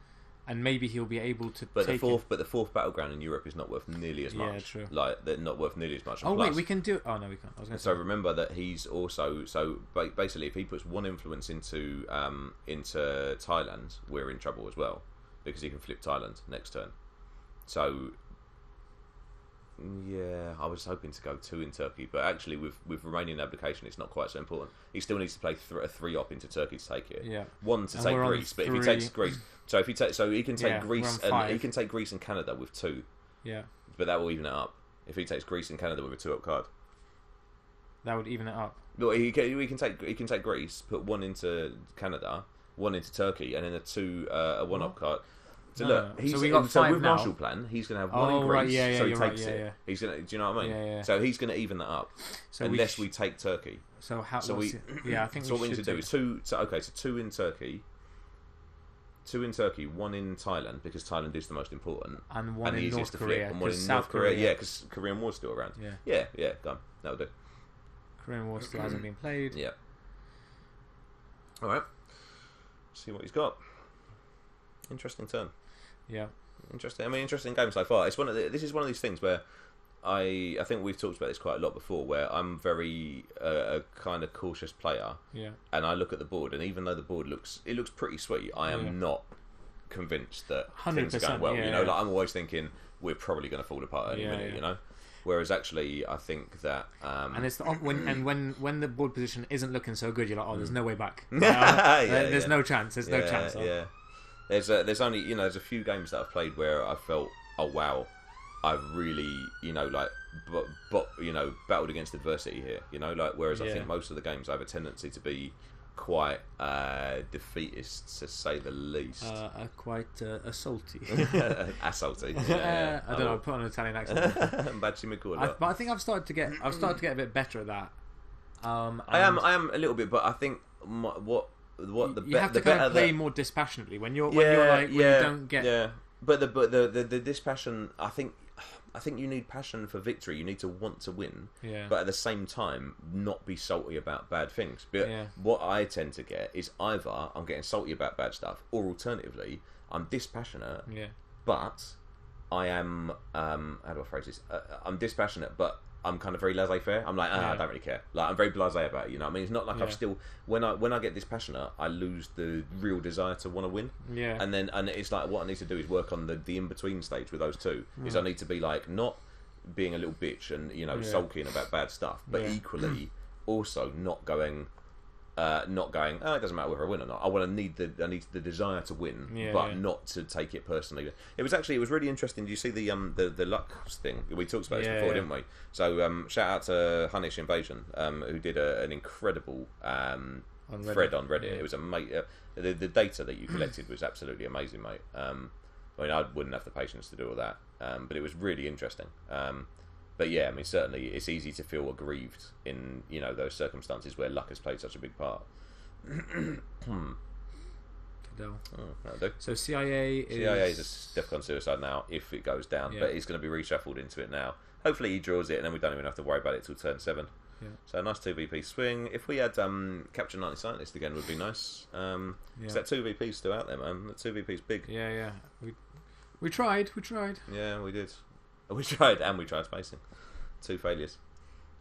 [SPEAKER 1] and maybe he'll be able to.
[SPEAKER 2] But the fourth battleground in Europe is not worth nearly as much.
[SPEAKER 1] Yeah, true.
[SPEAKER 2] Like they're not worth nearly as much.
[SPEAKER 1] Oh wait, we can do. Oh no, we can't. I was going to say.
[SPEAKER 2] So remember that he's also basically if he puts 1 influence into Thailand, we're in trouble as well because he can flip Thailand next turn. So. Yeah, I was hoping to go 2 in Turkey, but actually with Romanian abdication, it's not quite so important. He still needs to play a 3-op into Turkey to take it.
[SPEAKER 1] Yeah,
[SPEAKER 2] 1 to take Greece, but if he takes Greece, so he can take Greece and he can take Greece and Canada with 2.
[SPEAKER 1] Yeah,
[SPEAKER 2] but that will even it up. If he takes Greece and Canada with a 2-up card,
[SPEAKER 1] that would even it up.
[SPEAKER 2] No, he can take Greece, put 1 into Canada, 1 into Turkey, and then a 1-up card. So look,
[SPEAKER 1] so we got 5
[SPEAKER 2] with
[SPEAKER 1] now.
[SPEAKER 2] Marshall Plan, he's going to have 1 in Greece, so he takes it.
[SPEAKER 1] Yeah.
[SPEAKER 2] He's going to, do you know what I mean?
[SPEAKER 1] Yeah.
[SPEAKER 2] So he's going to even that up, so unless we take Turkey.
[SPEAKER 1] So how?
[SPEAKER 2] So
[SPEAKER 1] I think
[SPEAKER 2] so what we need to do is 2. So 2 in Turkey, 2 in Turkey, 1 in Thailand because Thailand is the most important,
[SPEAKER 1] and 1 in North Korea,
[SPEAKER 2] and 1 in North Korea. Yeah, because Korean War's still around. Yeah, done. That'll do.
[SPEAKER 1] Korean War still hasn't been played.
[SPEAKER 2] Yeah. All right. See what he's got. Interesting turn.
[SPEAKER 1] Yeah.
[SPEAKER 2] Interesting. I mean, interesting game so far. This is one of these things where I think we've talked about this quite a lot before, where I'm very a kind of cautious player.
[SPEAKER 1] Yeah.
[SPEAKER 2] And I look at the board, and even though the board looks pretty sweet, I am not convinced that things are going well.
[SPEAKER 1] Yeah,
[SPEAKER 2] you know, like I'm always thinking we're probably going to fall apart any minute.
[SPEAKER 1] Yeah.
[SPEAKER 2] You know. Whereas actually, I think that
[SPEAKER 1] and it's when the board position isn't looking so good, you're like, oh, there's no way back.
[SPEAKER 2] There's
[SPEAKER 1] no chance. There's no chance.
[SPEAKER 2] Yeah. There's only there's a few games that I've played where I felt, oh wow, I've really battled against adversity here. Whereas I think most of the games I have a tendency to be quite defeatist, to say the least.
[SPEAKER 1] Quite salty.
[SPEAKER 2] Salty.
[SPEAKER 1] I don't know. I put on an Italian accent.
[SPEAKER 2] But
[SPEAKER 1] I think I've started to get a bit better at that.
[SPEAKER 2] I am a little bit, but I think
[SPEAKER 1] you have to kind of play more dispassionately when you don't get
[SPEAKER 2] but the dispassion, I think you need passion for victory. You need to want to win, but at the same time not be salty about bad things. But what I tend to get is either I'm getting salty about bad stuff, or alternatively I'm dispassionate, but I am how do I phrase this? I'm dispassionate, but I'm kind of very laissez-faire. I'm like, I don't really care. Like, I'm very blasé about it. You know what I mean? It's not like I've still when I get dispassionate, I lose the real desire to want to win.
[SPEAKER 1] Yeah.
[SPEAKER 2] And it's like what I need to do is work on the in between stage with those two. Is I need to be like not being a little bitch and sulking about bad stuff, but equally also not going. It doesn't matter whether I win or not. I need the desire to win, but not to take it personally. It was really interesting. Did you see the luck thing? We talked about this before, didn't we? So shout out to Hunnish Invasion, who did an incredible thread on Reddit. It was the data that you collected was absolutely amazing, mate. I mean, I wouldn't have the patience to do all that, but it was really interesting. But yeah, I mean, certainly it's easy to feel aggrieved in those circumstances where luck has played such a big part. That'll do.
[SPEAKER 1] So CIA
[SPEAKER 2] is a DEFCON suicide now if it goes down, but he's going to be reshuffled into it now. Hopefully he draws it, and then we don't even have to worry about it till turn 7.
[SPEAKER 1] Yeah.
[SPEAKER 2] So a nice 2VP swing. If we had Capture 90 Scientist again, would be nice. Because that 2VP's still out there, man. The 2VP's big.
[SPEAKER 1] Yeah. We tried.
[SPEAKER 2] Yeah, we did. We tried spacing. 2 failures.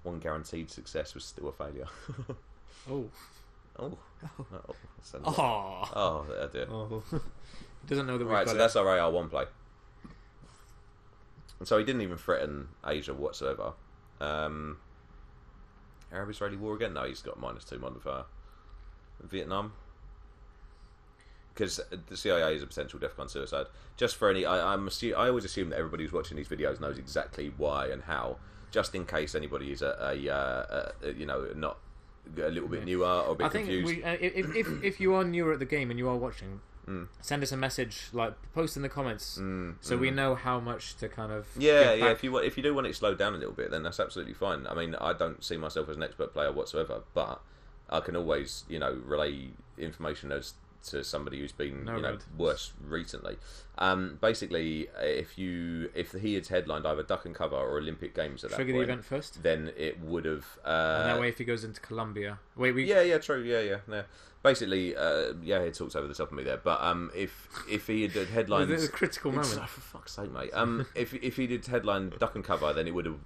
[SPEAKER 2] 1 guaranteed success was still a failure.
[SPEAKER 1] Oh,
[SPEAKER 2] dear.
[SPEAKER 1] Oh. He doesn't know that we've
[SPEAKER 2] got
[SPEAKER 1] got
[SPEAKER 2] so that's our AR1 play. so he didn't even threaten Asia whatsoever. Arab-Israeli war again? No, he's got -2 modifier. Vietnam? Because the CIA is a potential DEFCON suicide. Just for any... I always assume that everybody who's watching these videos knows exactly why and how, just in case anybody is not a little bit newer or a bit confused.
[SPEAKER 1] If you are newer at the game and you are watching, send us a message, like post in the comments, so we know how much to kind of
[SPEAKER 2] If you do want it slowed down a little bit, then that's absolutely fine. I mean, I don't see myself as an expert player whatsoever, but I can always relay information as to somebody who's been worse recently. Basically, if he had headlined either Duck and Cover or Olympic Games at that point,
[SPEAKER 1] the event first,
[SPEAKER 2] then it would have.
[SPEAKER 1] And that way, if he goes into Colombia,
[SPEAKER 2] true, yeah. Basically, he talks over the top of me there. But if he had headlined,
[SPEAKER 1] it's a critical moment.
[SPEAKER 2] For fuck's sake, mate. If he did headline Duck and Cover, then it would have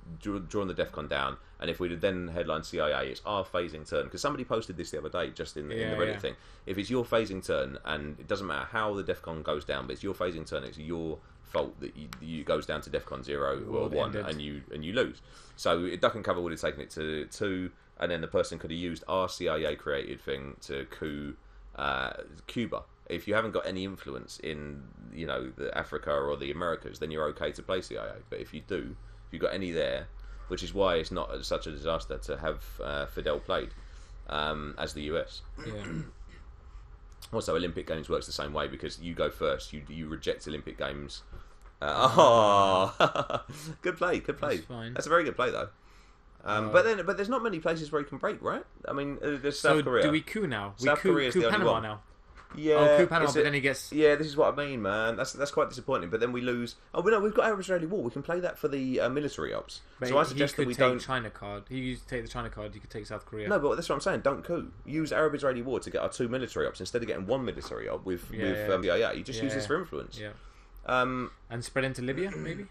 [SPEAKER 2] drawn the DEFCON down. And if we'd have then headlined CIA, it's our phasing turn. Because somebody posted this the other day, just in the Reddit thing. If it's your phasing turn, and it doesn't matter how the DEFCON goes down, but it's your phasing turn, it's your fault that you goes down to DEFCON 0 or 1, and you lose. So Duck and Cover would have taken it to 2. And then the person could have used our CIA created thing to coup Cuba. If you haven't got any influence in the Africa or the Americas, then you're okay to play CIA. But if you do, if you've got any there, which is why it's not such a disaster to have Fidel played as the US.
[SPEAKER 1] Yeah.
[SPEAKER 2] Also, Olympic Games works the same way because you go first. You reject Olympic Games. Good play. That's a very good play though. But there's not many places where you can break, right? I mean, there's South Korea.
[SPEAKER 1] Do we coup now?
[SPEAKER 2] South Korea's the only
[SPEAKER 1] Panama
[SPEAKER 2] one.
[SPEAKER 1] now.
[SPEAKER 2] Yeah,
[SPEAKER 1] coup Panama, but then he gets.
[SPEAKER 2] Yeah, this is what I mean, man. That's quite disappointing. But then we lose. Oh, no, we've got Arab-Israeli war. We can play that for the military ops.
[SPEAKER 1] But
[SPEAKER 2] so I suggest that we don't.
[SPEAKER 1] China card. You take the China card. You could take South Korea.
[SPEAKER 2] No, but that's what I'm saying. Don't coup. Use Arab-Israeli war to get our 2 military ops instead of getting 1 military op with You just use this for influence.
[SPEAKER 1] Yeah. And spread into Libya, maybe.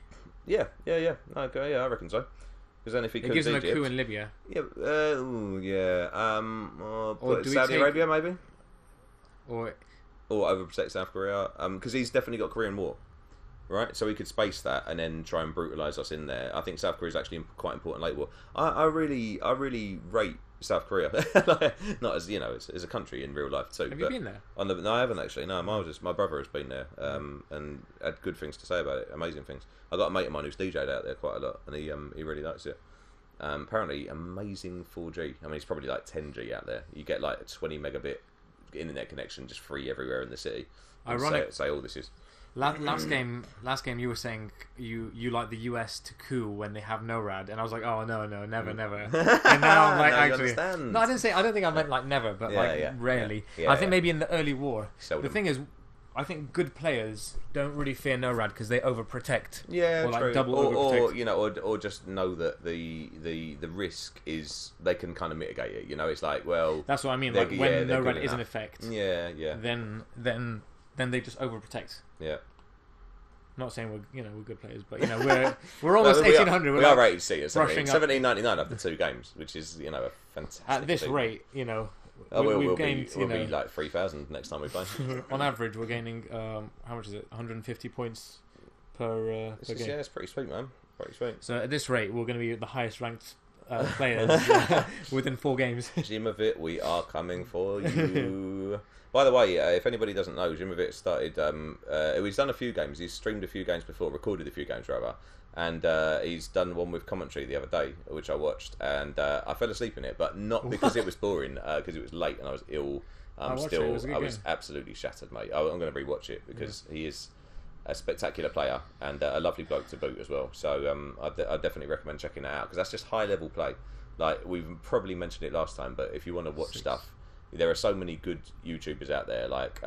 [SPEAKER 2] Yeah. Okay, I reckon so. Because then if it
[SPEAKER 1] gives them a coup in Libya.
[SPEAKER 2] Yeah, or Saudi Arabia maybe,
[SPEAKER 1] or
[SPEAKER 2] overprotect South Korea. Because he's definitely got Korean War, right? So he could space that and then try and brutalise us in there. I think South Korea is actually quite important late war. I really rate South Korea, not as as a country in real life too.
[SPEAKER 1] Have you been there?
[SPEAKER 2] No, I haven't actually. No, my brother has been there, and had good things to say about it. Amazing things. I got a mate of mine who's DJ'd out there quite a lot, and he really likes it. Apparently, amazing 4G. I mean, it's probably like 10G out there. You get like a 20 megabit internet connection, just free everywhere in the city.
[SPEAKER 1] Ironic.
[SPEAKER 2] Say all this is.
[SPEAKER 1] Last game, you were saying you like the US to coup when they have NORAD, and I was like, oh no, never. And now I'm like, actually, no, I didn't say. I don't think I meant like never, but rarely. I think maybe in the early war.
[SPEAKER 2] Seldom.
[SPEAKER 1] The thing is, I think good players don't really fear NORAD because they overprotect.
[SPEAKER 2] Yeah,
[SPEAKER 1] or like
[SPEAKER 2] true.
[SPEAKER 1] double overprotect.
[SPEAKER 2] Or just know that the risk is they can kind of mitigate it. It's like, well,
[SPEAKER 1] that's what I mean. Like when NORAD is in effect.
[SPEAKER 2] Yeah.
[SPEAKER 1] Then they just overprotect.
[SPEAKER 2] Yeah.
[SPEAKER 1] Not saying we're good players, but we're almost 1800.
[SPEAKER 2] We are rated C at 17.99 after 2 games, which is a fantastic.
[SPEAKER 1] At this rate,
[SPEAKER 2] we'll
[SPEAKER 1] gained,
[SPEAKER 2] be like 3,000 next time we play.
[SPEAKER 1] On average, we're gaining how much is it? 150 points per game.
[SPEAKER 2] Yeah, it's pretty sweet, man. Pretty sweet.
[SPEAKER 1] So at this rate, we're going to be the highest ranked players within 4 games.
[SPEAKER 2] Jimovit, we are coming for you. By the way, if anybody doesn't know, Jimovit started. He's done a few games. He's streamed a few games before, recorded a few games rather, and he's done one with commentary the other day, which I watched, and I fell asleep in it, but not because it was boring, because it was late and I was ill. I was absolutely shattered, mate. I'm going to rewatch it because he is a spectacular player and a lovely bloke to boot as well. So I definitely recommend checking that out because that's just high level play. Like we've probably mentioned it last time, but if you want to watch stuff. There are so many good YouTubers out there, like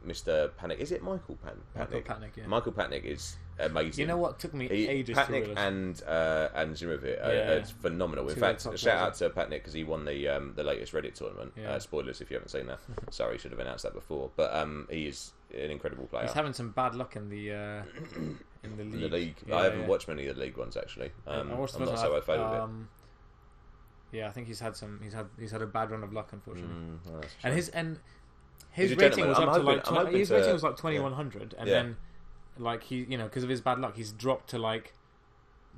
[SPEAKER 2] Mr. Panic. Is it Michael Panic?
[SPEAKER 1] Michael Panic, yeah.
[SPEAKER 2] Michael Panic is amazing.
[SPEAKER 1] You know what took me ages
[SPEAKER 2] Patnick
[SPEAKER 1] to realise?
[SPEAKER 2] and Zimovit are phenomenal. In fact, shout out to Patnick because he won the latest Reddit tournament.
[SPEAKER 1] Yeah.
[SPEAKER 2] Spoilers if you haven't seen that. Sorry, should have announced that before. But he is an incredible player.
[SPEAKER 1] He's having some bad luck in the league.
[SPEAKER 2] Yeah, I haven't watched many of the league ones actually. I'm not so au fait with it.
[SPEAKER 1] Yeah, I think he's had a bad run of luck, unfortunately.
[SPEAKER 2] And
[SPEAKER 1] his rating was up to like 2100, and then like because of his bad luck, he's dropped to like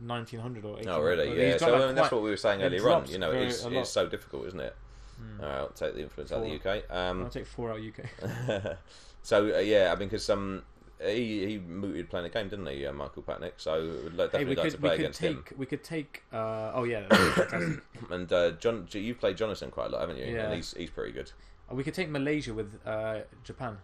[SPEAKER 1] 1900 or 1800.
[SPEAKER 2] Oh, really?
[SPEAKER 1] He's
[SPEAKER 2] Yeah.
[SPEAKER 1] got,
[SPEAKER 2] So
[SPEAKER 1] like,
[SPEAKER 2] I mean, that's what we were saying earlier on.
[SPEAKER 1] a lot.
[SPEAKER 2] It's so difficult, isn't it? Alright, I'll take the influence out of the UK.
[SPEAKER 1] I'll take 4 out of UK.
[SPEAKER 2] So I mean, because he mooted playing a game, didn't he, Michael Patnick? So we'd definitely like to play against him.
[SPEAKER 1] We could take. Oh yeah, that's fantastic.
[SPEAKER 2] And John, you've played Jonathan quite a lot, haven't you?
[SPEAKER 1] Yeah.
[SPEAKER 2] And he's pretty good.
[SPEAKER 1] We could take Malaysia with Japan.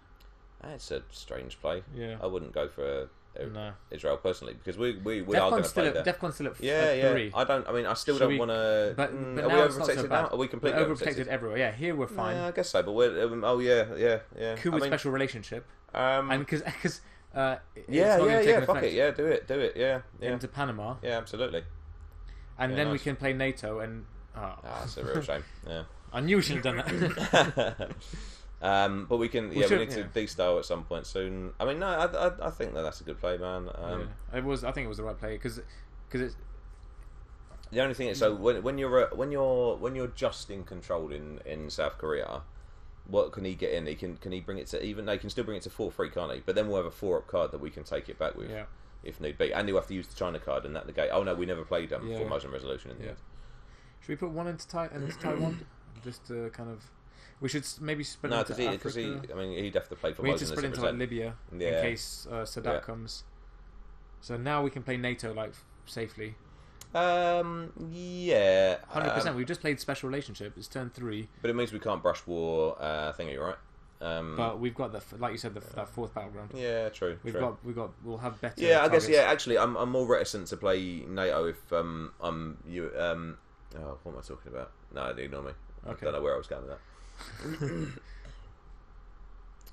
[SPEAKER 2] That's a strange play.
[SPEAKER 1] Yeah.
[SPEAKER 2] I wouldn't go for
[SPEAKER 1] No.
[SPEAKER 2] Israel personally, because we are going to play there.
[SPEAKER 1] DEFCON's still at
[SPEAKER 2] Yeah.
[SPEAKER 1] 3.
[SPEAKER 2] I still don't want to.
[SPEAKER 1] But
[SPEAKER 2] are we
[SPEAKER 1] now it's not so
[SPEAKER 2] overprotected
[SPEAKER 1] bad.
[SPEAKER 2] now? Are we completely
[SPEAKER 1] We're overprotected everywhere. Yeah, here we're fine.
[SPEAKER 2] Yeah, I guess so. But we're. Yeah.
[SPEAKER 1] Coup with special relationship. And because
[SPEAKER 2] Fuck it. Yeah, do it. Yeah.
[SPEAKER 1] Into Panama.
[SPEAKER 2] Yeah, absolutely.
[SPEAKER 1] And then we can play NATO and.
[SPEAKER 2] That's a real shame. Yeah.
[SPEAKER 1] I knew we should have done that.
[SPEAKER 2] But we can. We need to de-style at some point soon. I mean, no, I think that's a good play, man.
[SPEAKER 1] It was. I think it was the right play because it's.
[SPEAKER 2] The only thing is, so when you're just in control in South Korea, what can he get in? Can he bring it to even? They can still bring it to 4-3, can't he? But then we'll have a 4-up card that we can take it back with, if need be. And he'll have to use the China card and that negate. Oh no, we never played full Muslim resolution in the end.
[SPEAKER 1] Should we put one into Taiwan? Just to kind of. We should maybe spread into Africa.
[SPEAKER 2] Because I mean, he'd have to play for
[SPEAKER 1] we need
[SPEAKER 2] Muslim.
[SPEAKER 1] to spread into like Libya in case Sadat comes. So now we can play NATO like safely.
[SPEAKER 2] 100%.
[SPEAKER 1] We've just played special relationship. It's turn 3.
[SPEAKER 2] But it means we can't brush war thingy, right?
[SPEAKER 1] But we've got like you said, that 4th battleground.
[SPEAKER 2] Yeah, true.
[SPEAKER 1] We'll have better.
[SPEAKER 2] Yeah, I
[SPEAKER 1] targets.
[SPEAKER 2] guess. Yeah, actually, I'm more reticent to play NATO if I'm you. Oh, what am I talking about? No, ignore me.
[SPEAKER 1] Okay.
[SPEAKER 2] I don't know where I was going with that.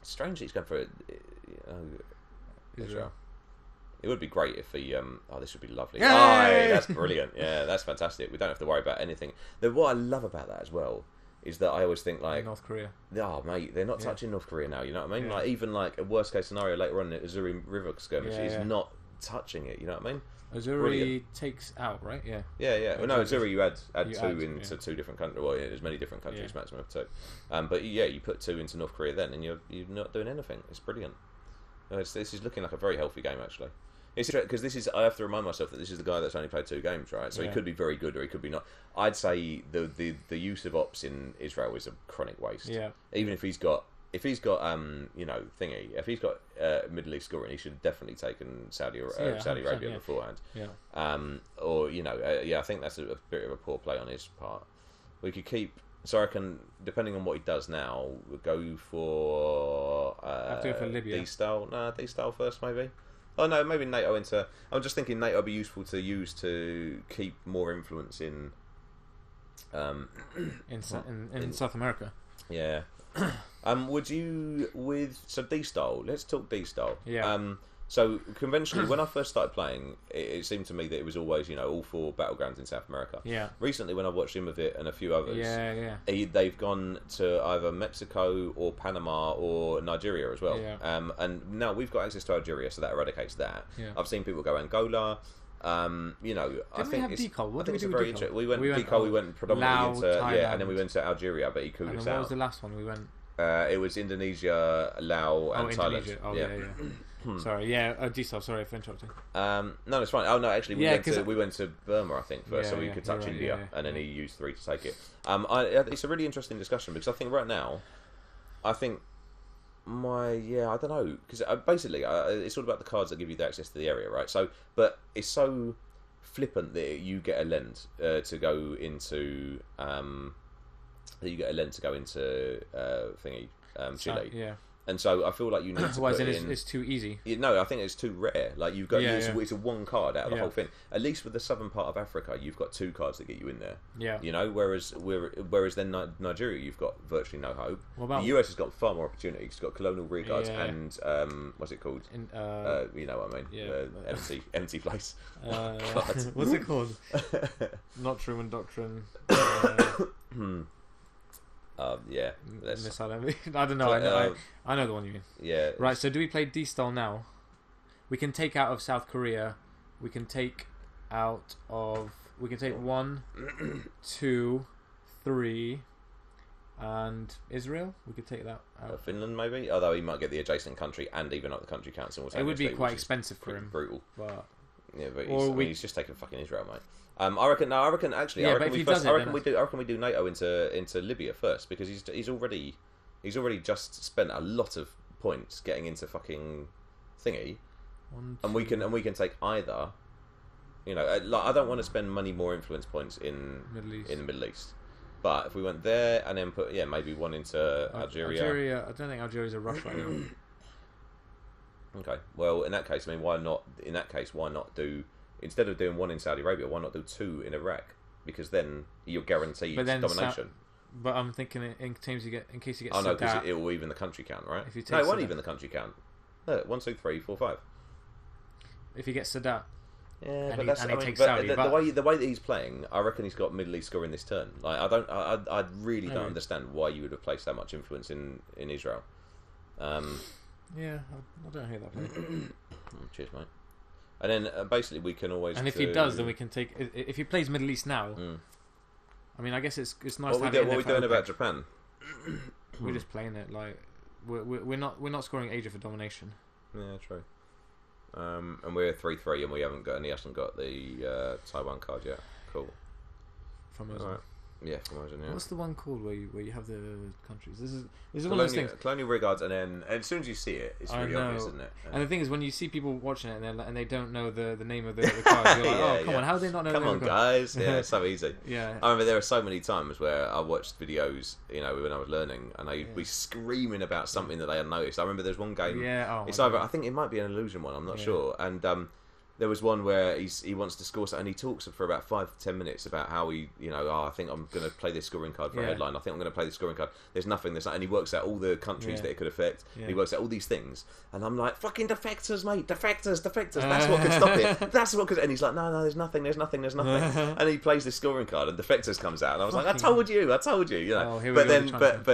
[SPEAKER 2] Strangely, he's going for Israel. It would be great if he. This would be lovely. That's brilliant. Yeah, that's fantastic. We don't have to worry about anything. What I love about that as well is that I always think like
[SPEAKER 1] North Korea.
[SPEAKER 2] Oh mate, they're not touching North Korea now. You know what I mean?
[SPEAKER 1] Yeah.
[SPEAKER 2] Like even like a worst case scenario later on, the Azuri River skirmish is not touching it. You know what I mean?
[SPEAKER 1] Azuri takes out, right? Yeah.
[SPEAKER 2] Yeah. Well, no, Azuri you add
[SPEAKER 1] you
[SPEAKER 2] 2 into 2 different countries. Well, as many different countries, maximum of 2. But yeah, you put 2 into North Korea then, and you're not doing anything. It's brilliant. This is looking like a very healthy game actually. It's because I have to remind myself that this is the guy that's only played 2 games, right? So he could be very good or he could be not. I'd say the use of ops in Israel is a chronic waste.
[SPEAKER 1] Yeah.
[SPEAKER 2] Even if he's got Middle East scoring, he should have definitely taken Saudi Arabia beforehand.
[SPEAKER 1] Yeah.
[SPEAKER 2] I think that's a bit of a poor play on his part. We could keep. So I can, depending on what he does now, go for
[SPEAKER 1] have to go for Libya.
[SPEAKER 2] D-style first maybe. Oh no, maybe NATO into. I'm just thinking NATO would be useful to use to keep more influence in
[SPEAKER 1] South America.
[SPEAKER 2] Yeah. Would you D-style? Let's talk D-style.
[SPEAKER 1] Yeah.
[SPEAKER 2] So conventionally, when I first started playing, it seemed to me that it was always all 4 battlegrounds in South America.
[SPEAKER 1] Yeah.
[SPEAKER 2] Recently, when I've watched him with it and a few others, they've gone to either Mexico or Panama or Nigeria as well.
[SPEAKER 1] Yeah.
[SPEAKER 2] And now we've got access to Algeria, so that eradicates that.
[SPEAKER 1] Yeah.
[SPEAKER 2] I've seen people go Angola. I think
[SPEAKER 1] we have Decol? What did we do with Decol?
[SPEAKER 2] We went Decol. We went predominantly into
[SPEAKER 1] Thailand.
[SPEAKER 2] and then we went to Algeria, but he cooed us out.
[SPEAKER 1] What was the last one we went?
[SPEAKER 2] It was Indonesia, Laos, and
[SPEAKER 1] Indonesia.
[SPEAKER 2] Thailand.
[SPEAKER 1] Sorry, Decol. Sorry for interrupting.
[SPEAKER 2] No, it's fine. Oh no, actually, we went to Burma, I think, first, so we could touch India, and then he used 3 to take it. It's a really interesting discussion because I think right now, I don't know, because basically it's all about the cards that give you the access to the area, right? So, but it's so flippant that you get a lend to go into Chile.
[SPEAKER 1] Yeah.
[SPEAKER 2] And so I feel like you need to put in.
[SPEAKER 1] It's too easy.
[SPEAKER 2] No, I think it's too rare. Like you've got it's a 1 card out of the whole thing. At least with the southern part of Africa, you've got 2 cards that get you in there.
[SPEAKER 1] Yeah.
[SPEAKER 2] Whereas then Nigeria, you've got virtually no hope.
[SPEAKER 1] The
[SPEAKER 2] US has got far more opportunities. It's got colonial rear guards and what's it called? You know what I mean?
[SPEAKER 1] Yeah.
[SPEAKER 2] Empty place.
[SPEAKER 1] What's it called? Not Truman Doctrine. Missile enemy. I don't know. I know the one you mean.
[SPEAKER 2] Yeah.
[SPEAKER 1] Right. So do we play D-style now? We can take out of South Korea. We can take 1, 2, 3. And Israel, we could take that out.
[SPEAKER 2] Finland, maybe? Although he might get the adjacent country and even up the country council.
[SPEAKER 1] It would be quite expensive for him.
[SPEAKER 2] Brutal.
[SPEAKER 1] But...
[SPEAKER 2] Yeah, but he's just taking fucking Israel, mate. I reckon we do NATO into Libya first, because he's already just spent a lot of points getting into fucking thingy, and we can take either. You know, like, I don't want to spend more influence points in the Middle East. But if we went there and then put maybe one into Algeria.
[SPEAKER 1] I don't think Algeria's a rush right now.
[SPEAKER 2] Okay, well, in that case, I mean, why not do, instead of doing one in Saudi Arabia, why not do two in Iraq? Because then you're guaranteed domination.
[SPEAKER 1] But I'm thinking in case you get Sadat.
[SPEAKER 2] Oh no, because it will even the country count, right?
[SPEAKER 1] If you take
[SPEAKER 2] no, it won't even the country count. No, 1, 2, 3, 4, 5.
[SPEAKER 1] If you get Sadat.
[SPEAKER 2] Yeah,
[SPEAKER 1] and
[SPEAKER 2] but
[SPEAKER 1] he takes Saudi.
[SPEAKER 2] The way that he's playing, I reckon he's got Middle East scoring this turn. Like, I really don't understand why you would have placed that much influence in Israel.
[SPEAKER 1] Yeah, I don't hear that play.
[SPEAKER 2] Cheers, mate. And then basically we can always.
[SPEAKER 1] And if he does, then we can take. If he plays Middle East now, I mean, I guess it's nice.
[SPEAKER 2] What are we doing about Japan?
[SPEAKER 1] We're just playing it like we're not scoring Asia for domination.
[SPEAKER 2] Yeah, true. And we're 3-3, and he hasn't got the Taiwan card yet. Cool.
[SPEAKER 1] From us.
[SPEAKER 2] Right. Yeah, from us, yeah.
[SPEAKER 1] What's the one called where you have the countries? This is one of those things.
[SPEAKER 2] Colonial regards, and then as soon as you see it, it's really obvious, isn't it?
[SPEAKER 1] And the thing is, when you see people watching it and they don't know the name of the card, you're like, come on, how do they not know?
[SPEAKER 2] Come on, guys! Yeah, it's so easy.
[SPEAKER 1] Yeah.
[SPEAKER 2] I remember there are so many times where I watched videos, when I was learning, and they'd be screaming about something that they had noticed. I remember there's one game.
[SPEAKER 1] Yeah.
[SPEAKER 2] It's either I think it might be an illusion one. I'm not sure. And there was one where he wants to score, and he talks for about 5 to 10 minutes about how he, I think I'm going to play this scoring card for a headline. I think I'm going to play this scoring card. There's nothing. And he works out all the countries that it could affect. Yeah. He works out all these things, and I'm like, fucking defectors, mate, defectors. That's what could stop it. That's what could. And he's like, no, there's nothing. And he plays this scoring card, and defectors comes out, and I was like, I told you. But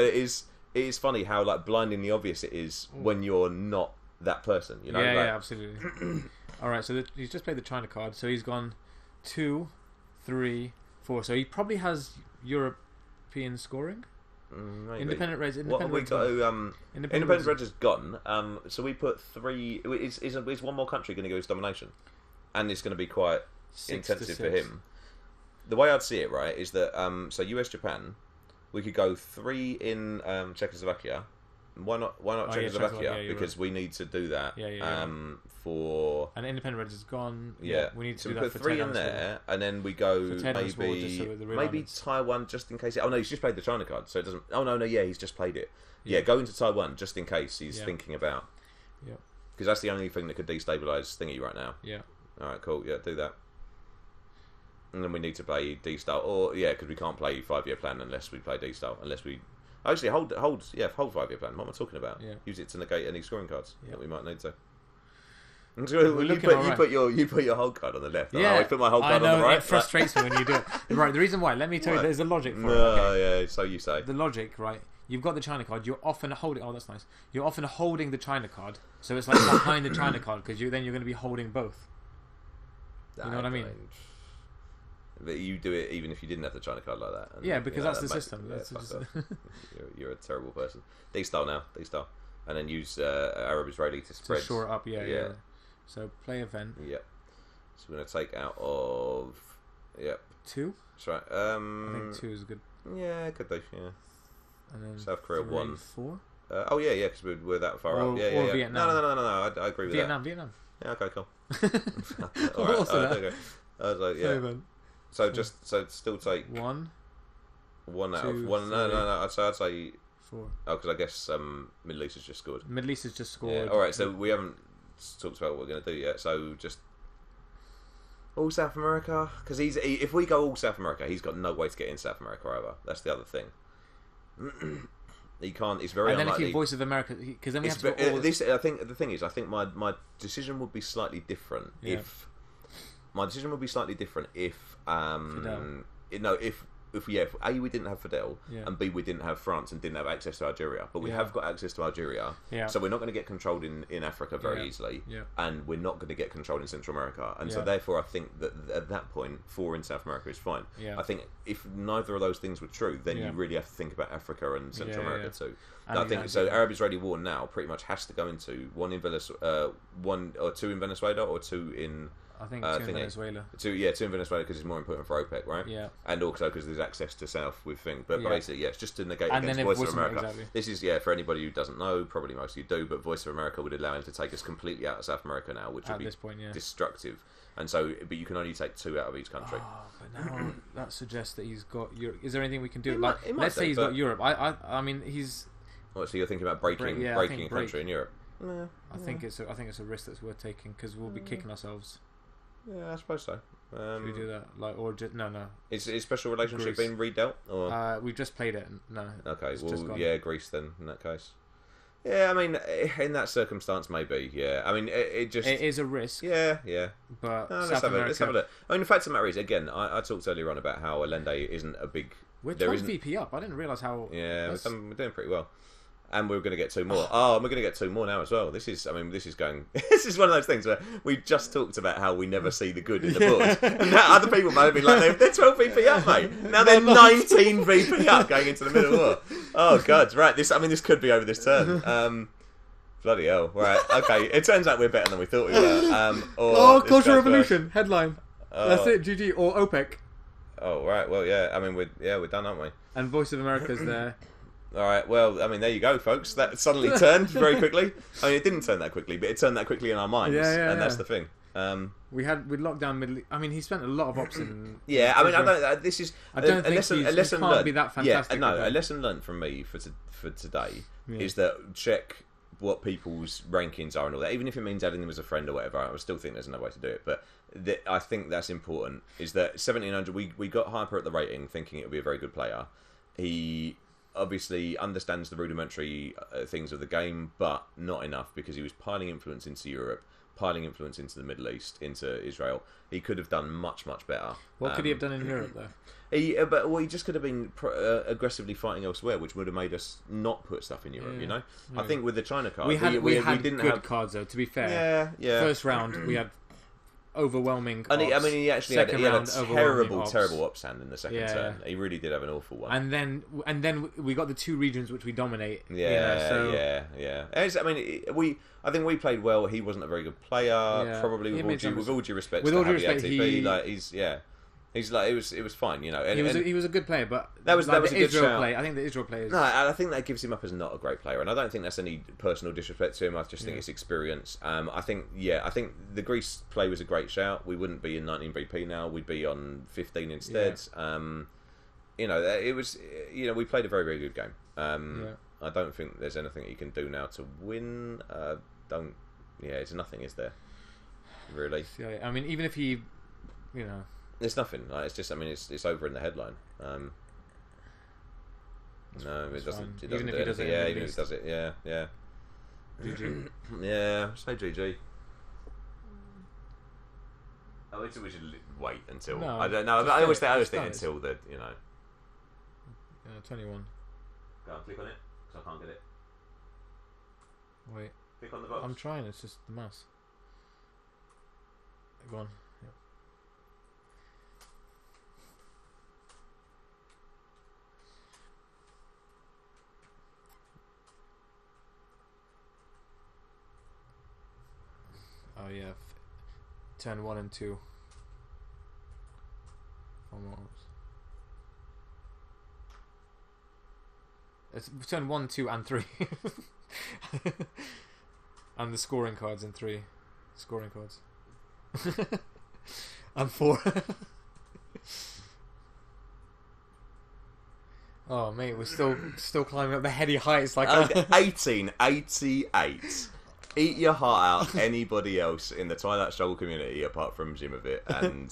[SPEAKER 2] it is funny how like blindingly obvious it is when you're not that person.
[SPEAKER 1] Yeah, absolutely. Alright, so he's just played the China card, so he's gone 2, 3, 4. So he probably has European scoring.
[SPEAKER 2] Maybe.
[SPEAKER 1] Independent Reds.
[SPEAKER 2] Independent Reds is gone. So we put 3. Is one more country going to go to domination? And it's going to be quite intensive for him. The way I'd see it, right, is that so US Japan, we could go 3 in Czechoslovakia. Why not Czechoslovakia? Because we need to do that. For
[SPEAKER 1] and Independent Reds is gone.
[SPEAKER 2] Yeah,
[SPEAKER 1] we need to
[SPEAKER 2] so
[SPEAKER 1] do
[SPEAKER 2] we
[SPEAKER 1] that
[SPEAKER 2] put
[SPEAKER 1] for
[SPEAKER 2] 3 in there, and then we go maybe Taiwan just in case. Oh no, he's just played the China card, so it doesn't. Oh no, he's just played it. Yeah, go into Taiwan just in case he's thinking about.
[SPEAKER 1] Yeah,
[SPEAKER 2] because that's the only thing that could destabilise thingy right now.
[SPEAKER 1] Yeah.
[SPEAKER 2] All right, cool. Yeah, do that. And then we need to play D-Style, or because we can't play 5-year plan unless we play D-Style, unless we. Actually, hold 5-year plan. What am I talking about?
[SPEAKER 1] Yeah.
[SPEAKER 2] Use it to negate any scoring cards that we might need to.
[SPEAKER 1] You
[SPEAKER 2] put your hold card on the left.
[SPEAKER 1] Yeah,
[SPEAKER 2] I put my hold card on the right.
[SPEAKER 1] It frustrates me when you do it. Right, the reason why. Let me tell you, there's a logic for it.
[SPEAKER 2] Okay? Yeah. So you say
[SPEAKER 1] the logic, right? You've got the China card. You're often holding. Oh, that's nice. You're often holding the China card, so it's like behind the China card because you're going to be holding both. You know what I mean?
[SPEAKER 2] But you do it even if you didn't have the China card like that.
[SPEAKER 1] And, because that's the system.
[SPEAKER 2] You're a terrible person. D-Style now. D-Style. And then use Arab Israeli to spread.
[SPEAKER 1] To shore it up, yeah. So play event.
[SPEAKER 2] Yep. So we're going to take out of... Yep.
[SPEAKER 1] 2?
[SPEAKER 2] That's right.
[SPEAKER 1] I think 2 is good.
[SPEAKER 2] Yeah, could do, yeah.
[SPEAKER 1] And then
[SPEAKER 2] South Korea 1.
[SPEAKER 1] 4?
[SPEAKER 2] Because we're that far up. Yeah,
[SPEAKER 1] or Vietnam.
[SPEAKER 2] No, I agree with
[SPEAKER 1] Vietnam.
[SPEAKER 2] Yeah, okay, cool.
[SPEAKER 1] Alright,
[SPEAKER 2] I was like, yeah. So still take
[SPEAKER 1] 1
[SPEAKER 2] out of 1. No. I'd say
[SPEAKER 1] 4.
[SPEAKER 2] Oh, because I guess Middle East has just scored.
[SPEAKER 1] Middle East has just scored.
[SPEAKER 2] Yeah. All right, so we haven't talked about what we're going to do yet. So just all South America, because if we go all South America, he's got no way to get in South America either. That's the other thing. He can't. It's very unlikely.
[SPEAKER 1] And then if you Voice of America, because then we have to put all
[SPEAKER 2] this. I think the thing is, I think my decision would be slightly different if we didn't have Fidel, and B, we didn't have France and didn't have access to Algeria, but we have got access to Algeria, so we're not going to get controlled in Africa very easily, and we're not going to get controlled in Central America, and so therefore I think that at that point 4 in South America is fine. I think if neither of those things were true, then you really have to think about Africa and Central America too. And I think so. Arab-Israeli war now pretty much has to go into 1 or 2 in Venezuela or 2 in.
[SPEAKER 1] I think 2 in Venezuela. 2
[SPEAKER 2] in Venezuela because it's more important for OPEC, right?
[SPEAKER 1] Yeah.
[SPEAKER 2] And also because there's access to South with things. But basically, it's just to negate
[SPEAKER 1] and
[SPEAKER 2] against
[SPEAKER 1] then
[SPEAKER 2] Voice of America.
[SPEAKER 1] Exactly.
[SPEAKER 2] This is, for anybody who doesn't know, probably most of you do, but Voice of America would allow him to take us completely out of South America now, which would be destructive. And so, but you can only take 2 out of each country.
[SPEAKER 1] Oh, but now that suggests that he's got Europe. Is there anything we can do?
[SPEAKER 2] Let's
[SPEAKER 1] say he's got Europe. I mean, he's.
[SPEAKER 2] What, so you're thinking about breaking a country in Europe?
[SPEAKER 1] I think it's a risk that's worth taking because we'll be kicking ourselves.
[SPEAKER 2] Yeah, I suppose so.
[SPEAKER 1] Should we do that? Or just no?
[SPEAKER 2] Is special relationship being redealt? Or
[SPEAKER 1] we've just played it. No.
[SPEAKER 2] Okay. Well, Greece then. In that case. Yeah, I mean, in that circumstance, maybe. Yeah, I mean, it
[SPEAKER 1] is a risk.
[SPEAKER 2] Yeah.
[SPEAKER 1] But
[SPEAKER 2] let's have a look. I mean, the fact of the matter is, again, I talked earlier on about how Allende isn't a big.
[SPEAKER 1] We're 12 VP up. I didn't realise how.
[SPEAKER 2] Yeah, we're doing pretty well. And we're going to get 2 more. We're going to get 2 more now as well. This is going. This is one of those things where we just talked about how we never see the good in the boards, and now other people might be like, they're 12 VP up, mate. Now they're 19 VP up, going into the middle war. Oh god, right. This could be over this turn. Bloody hell! Right, okay. It turns out we're better than we thought we were.
[SPEAKER 1] Cultural Revolution headline. That's it. GG or OPEC.
[SPEAKER 2] Oh right. Well, yeah. I mean, we're done, aren't we?
[SPEAKER 1] And Voice of America's there.
[SPEAKER 2] All right, well, I mean, there you go, folks. That suddenly turned very quickly. I mean, it didn't turn that quickly, but it turned that quickly in our minds, and that's the thing.
[SPEAKER 1] We locked down Middle. I mean, he spent a lot of ops in.
[SPEAKER 2] Yeah, I mean, I don't. This is
[SPEAKER 1] I don't think
[SPEAKER 2] a lesson
[SPEAKER 1] can't
[SPEAKER 2] learned.
[SPEAKER 1] Be that fantastic.
[SPEAKER 2] Yeah, no, a lesson learned from me for today is that check what people's rankings are and all that. Even if it means adding them as a friend or whatever, I still think there's another way to do it. But I think that's important. Is that 1700? We got Hyper at the rating, thinking it would be a very good player. He obviously understands the rudimentary things of the game, but not enough because he was piling influence into Europe, piling influence into the Middle East, into Israel. He could have done much, much better.
[SPEAKER 1] What could he have done in Europe, though?
[SPEAKER 2] He just could have been aggressively fighting elsewhere, which would have made us not put stuff in Europe. You know, I think with the China card,
[SPEAKER 1] we didn't
[SPEAKER 2] good
[SPEAKER 1] have cards though. To be fair, First round we had overwhelming.
[SPEAKER 2] And he actually had a terrible ops hand in the second turn.
[SPEAKER 1] Yeah.
[SPEAKER 2] He really did have an awful one.
[SPEAKER 1] And then we got the 2 regions which we dominate.
[SPEAKER 2] Yeah. I think we played well. He wasn't a very good player. Probably with all due respect to ATP, He's like it was fine, you know. And
[SPEAKER 1] he was a good player, but
[SPEAKER 2] that was a good
[SPEAKER 1] Israel play. I think the Israel players.
[SPEAKER 2] No, I think that gives him up as not a great player, and I don't think that's any personal disrespect to him. I just think it's experience. I think the Greece play was a great shout. We wouldn't be in 19 VP now; we'd be on 15 instead. It was. We played a very, very good game. I don't think there's anything that you can do now to win. It's nothing, is there? Really?
[SPEAKER 1] Yeah, I mean, even if he,
[SPEAKER 2] There's nothing. It's just. I mean, it's over in the headline. No, it doesn't. It doesn't do anything. Yeah, even if he does it. Yeah.
[SPEAKER 1] GG.
[SPEAKER 2] Yeah, say GG. We should wait until.
[SPEAKER 1] No,
[SPEAKER 2] I don't know. I always think until the
[SPEAKER 1] 21.
[SPEAKER 2] Go and click on it because I can't get it.
[SPEAKER 1] Wait.
[SPEAKER 2] Click on the box.
[SPEAKER 1] I'm trying. It's just the mouse. Go on. Oh yeah, turn 1 and 2. It's turn 1, 2, and 3, and the scoring cards in 3. Scoring cards, and 4. Oh mate, we're still climbing up the heady heights like
[SPEAKER 2] 1888. Eat your heart out. Anybody else in the Twilight Struggle community apart from Zimovit and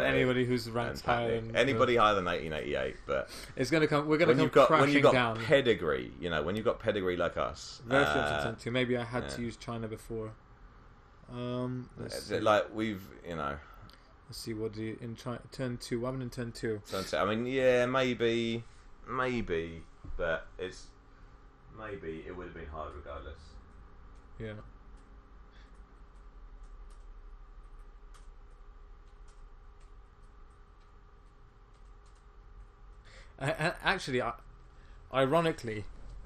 [SPEAKER 1] anybody who's ranked higher than
[SPEAKER 2] anybody higher than 1888, but
[SPEAKER 1] it's going to come. We're going to come crashing
[SPEAKER 2] when you've got
[SPEAKER 1] down.
[SPEAKER 2] Pedigree, when you've got pedigree like us.
[SPEAKER 1] Very fortunate to. Maybe I had to use China before.
[SPEAKER 2] Like we've,
[SPEAKER 1] Let's see what do you in turn 2. What happened in turn 2?
[SPEAKER 2] I mean, yeah, maybe, but maybe it would have been hard regardless.
[SPEAKER 1] Yeah. Actually, ironically,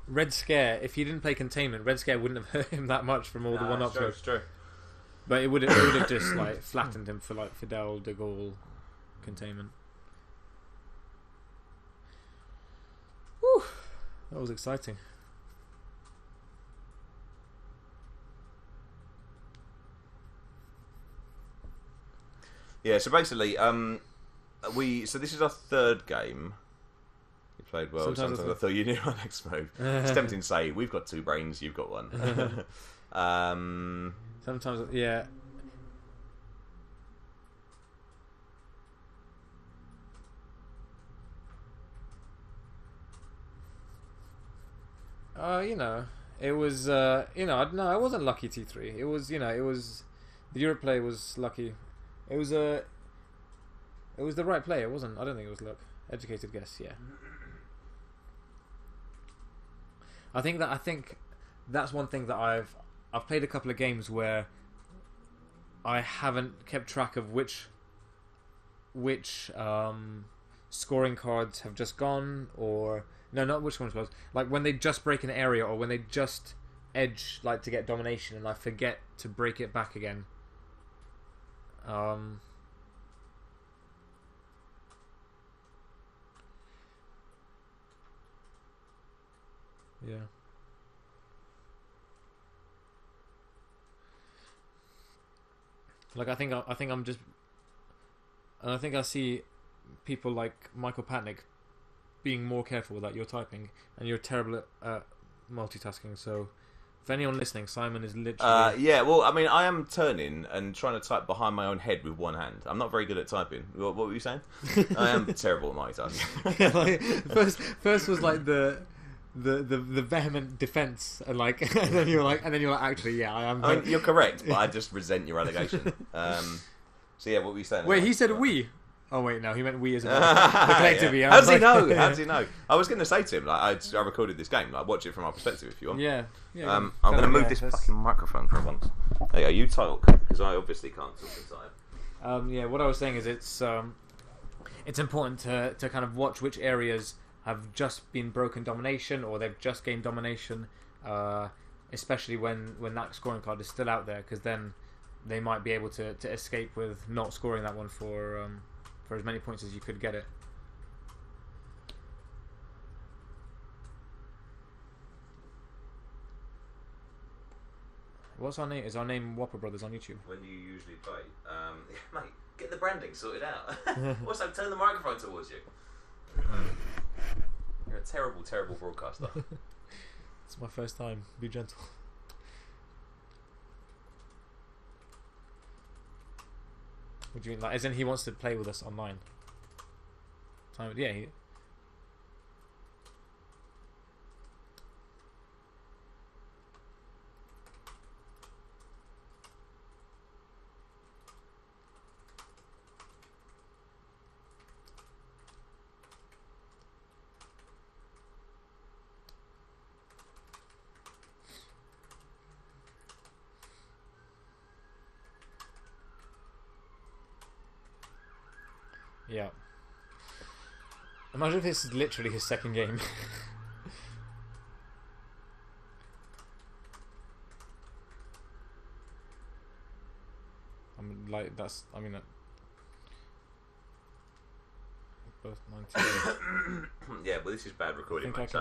[SPEAKER 1] Red Scare, if he didn't play Containment, Red Scare wouldn't have hurt him that much from all the one-ups.
[SPEAKER 2] It's true.
[SPEAKER 1] But it would have just like flattened him for like Fidel, De Gaulle, Containment. Whew, that was exciting.
[SPEAKER 2] Yeah, so basically, so this is our third game. You played well. Sometimes I thought you knew our next move. It's tempting to say we've got 2 brains, you've got 1.
[SPEAKER 1] Sometimes, yeah. It was, no, I wasn't lucky T3. It was, the Europe play was lucky. It was the right play. It wasn't. I don't think it was luck. Educated guess, yeah. I think that's one thing that I've played a couple of games where I haven't kept track of which scoring cards have just gone, or no, not which ones was, like when they just break an area or when they just edge like to get domination and I forget to break it back again. Yeah. Like I think I'm just, and I think I see people like Michael Patnick being more careful with that. You're typing and you're terrible at multitasking. So if anyone listening, Simon is literally.
[SPEAKER 2] Yeah, well, I mean, I am turning and trying to type behind my own head with one hand. I'm not very good at typing. What were you saying? I am terrible at multitasking.
[SPEAKER 1] Yeah, like, first was like the vehement defense, and like, and then you're like, actually, yeah, I am.
[SPEAKER 2] I mean, you're correct, but I just resent your allegation. So yeah, what were you saying?
[SPEAKER 1] Wait, he said we. Oh wait, no, he meant we as a the collective.
[SPEAKER 2] Yeah. How does he know? How does he know? I was going to say to him, like, I recorded this game. Like, watch it from our perspective if you want.
[SPEAKER 1] Yeah.
[SPEAKER 2] I'm going to move this fucking microphone for once. There you go. You talk, because I obviously can't talk inside.
[SPEAKER 1] Yeah, what I was saying is it's important to kind of watch which areas have just been broken domination or they've just gained domination, especially when that scoring card is still out there, because then they might be able to escape with not scoring that one for as many points as you could get it. What's our name? Is our name Whopper Brothers on YouTube?
[SPEAKER 2] When you usually play, mate, get the branding sorted out. Also, turn the microphone towards you. You're a terrible, terrible broadcaster.
[SPEAKER 1] It's my first time. Be gentle. What do you mean? Like, as in he wants to play with us online? Yeah. Yeah. Imagine if this is literally his second game. Both 19.
[SPEAKER 2] Yeah, well, this is bad recording, mate. So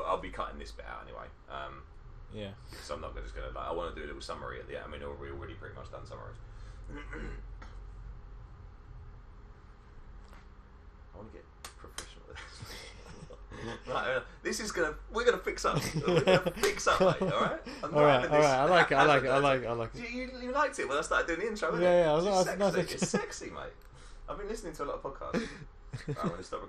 [SPEAKER 2] I'll be cutting this bit out anyway.
[SPEAKER 1] Yeah.
[SPEAKER 2] So I'm not just gonna I want to do a little summary at the end. I mean, we're already pretty much done summaries. I want to get professional with this. Right, we're gonna fix up. We're gonna fix up, mate. All right.
[SPEAKER 1] All right. I like it.
[SPEAKER 2] You liked it when I started doing the intro.
[SPEAKER 1] Yeah.
[SPEAKER 2] It's sexy, mate. I've been listening to a lot of podcasts. Right, I'm gonna stop recording.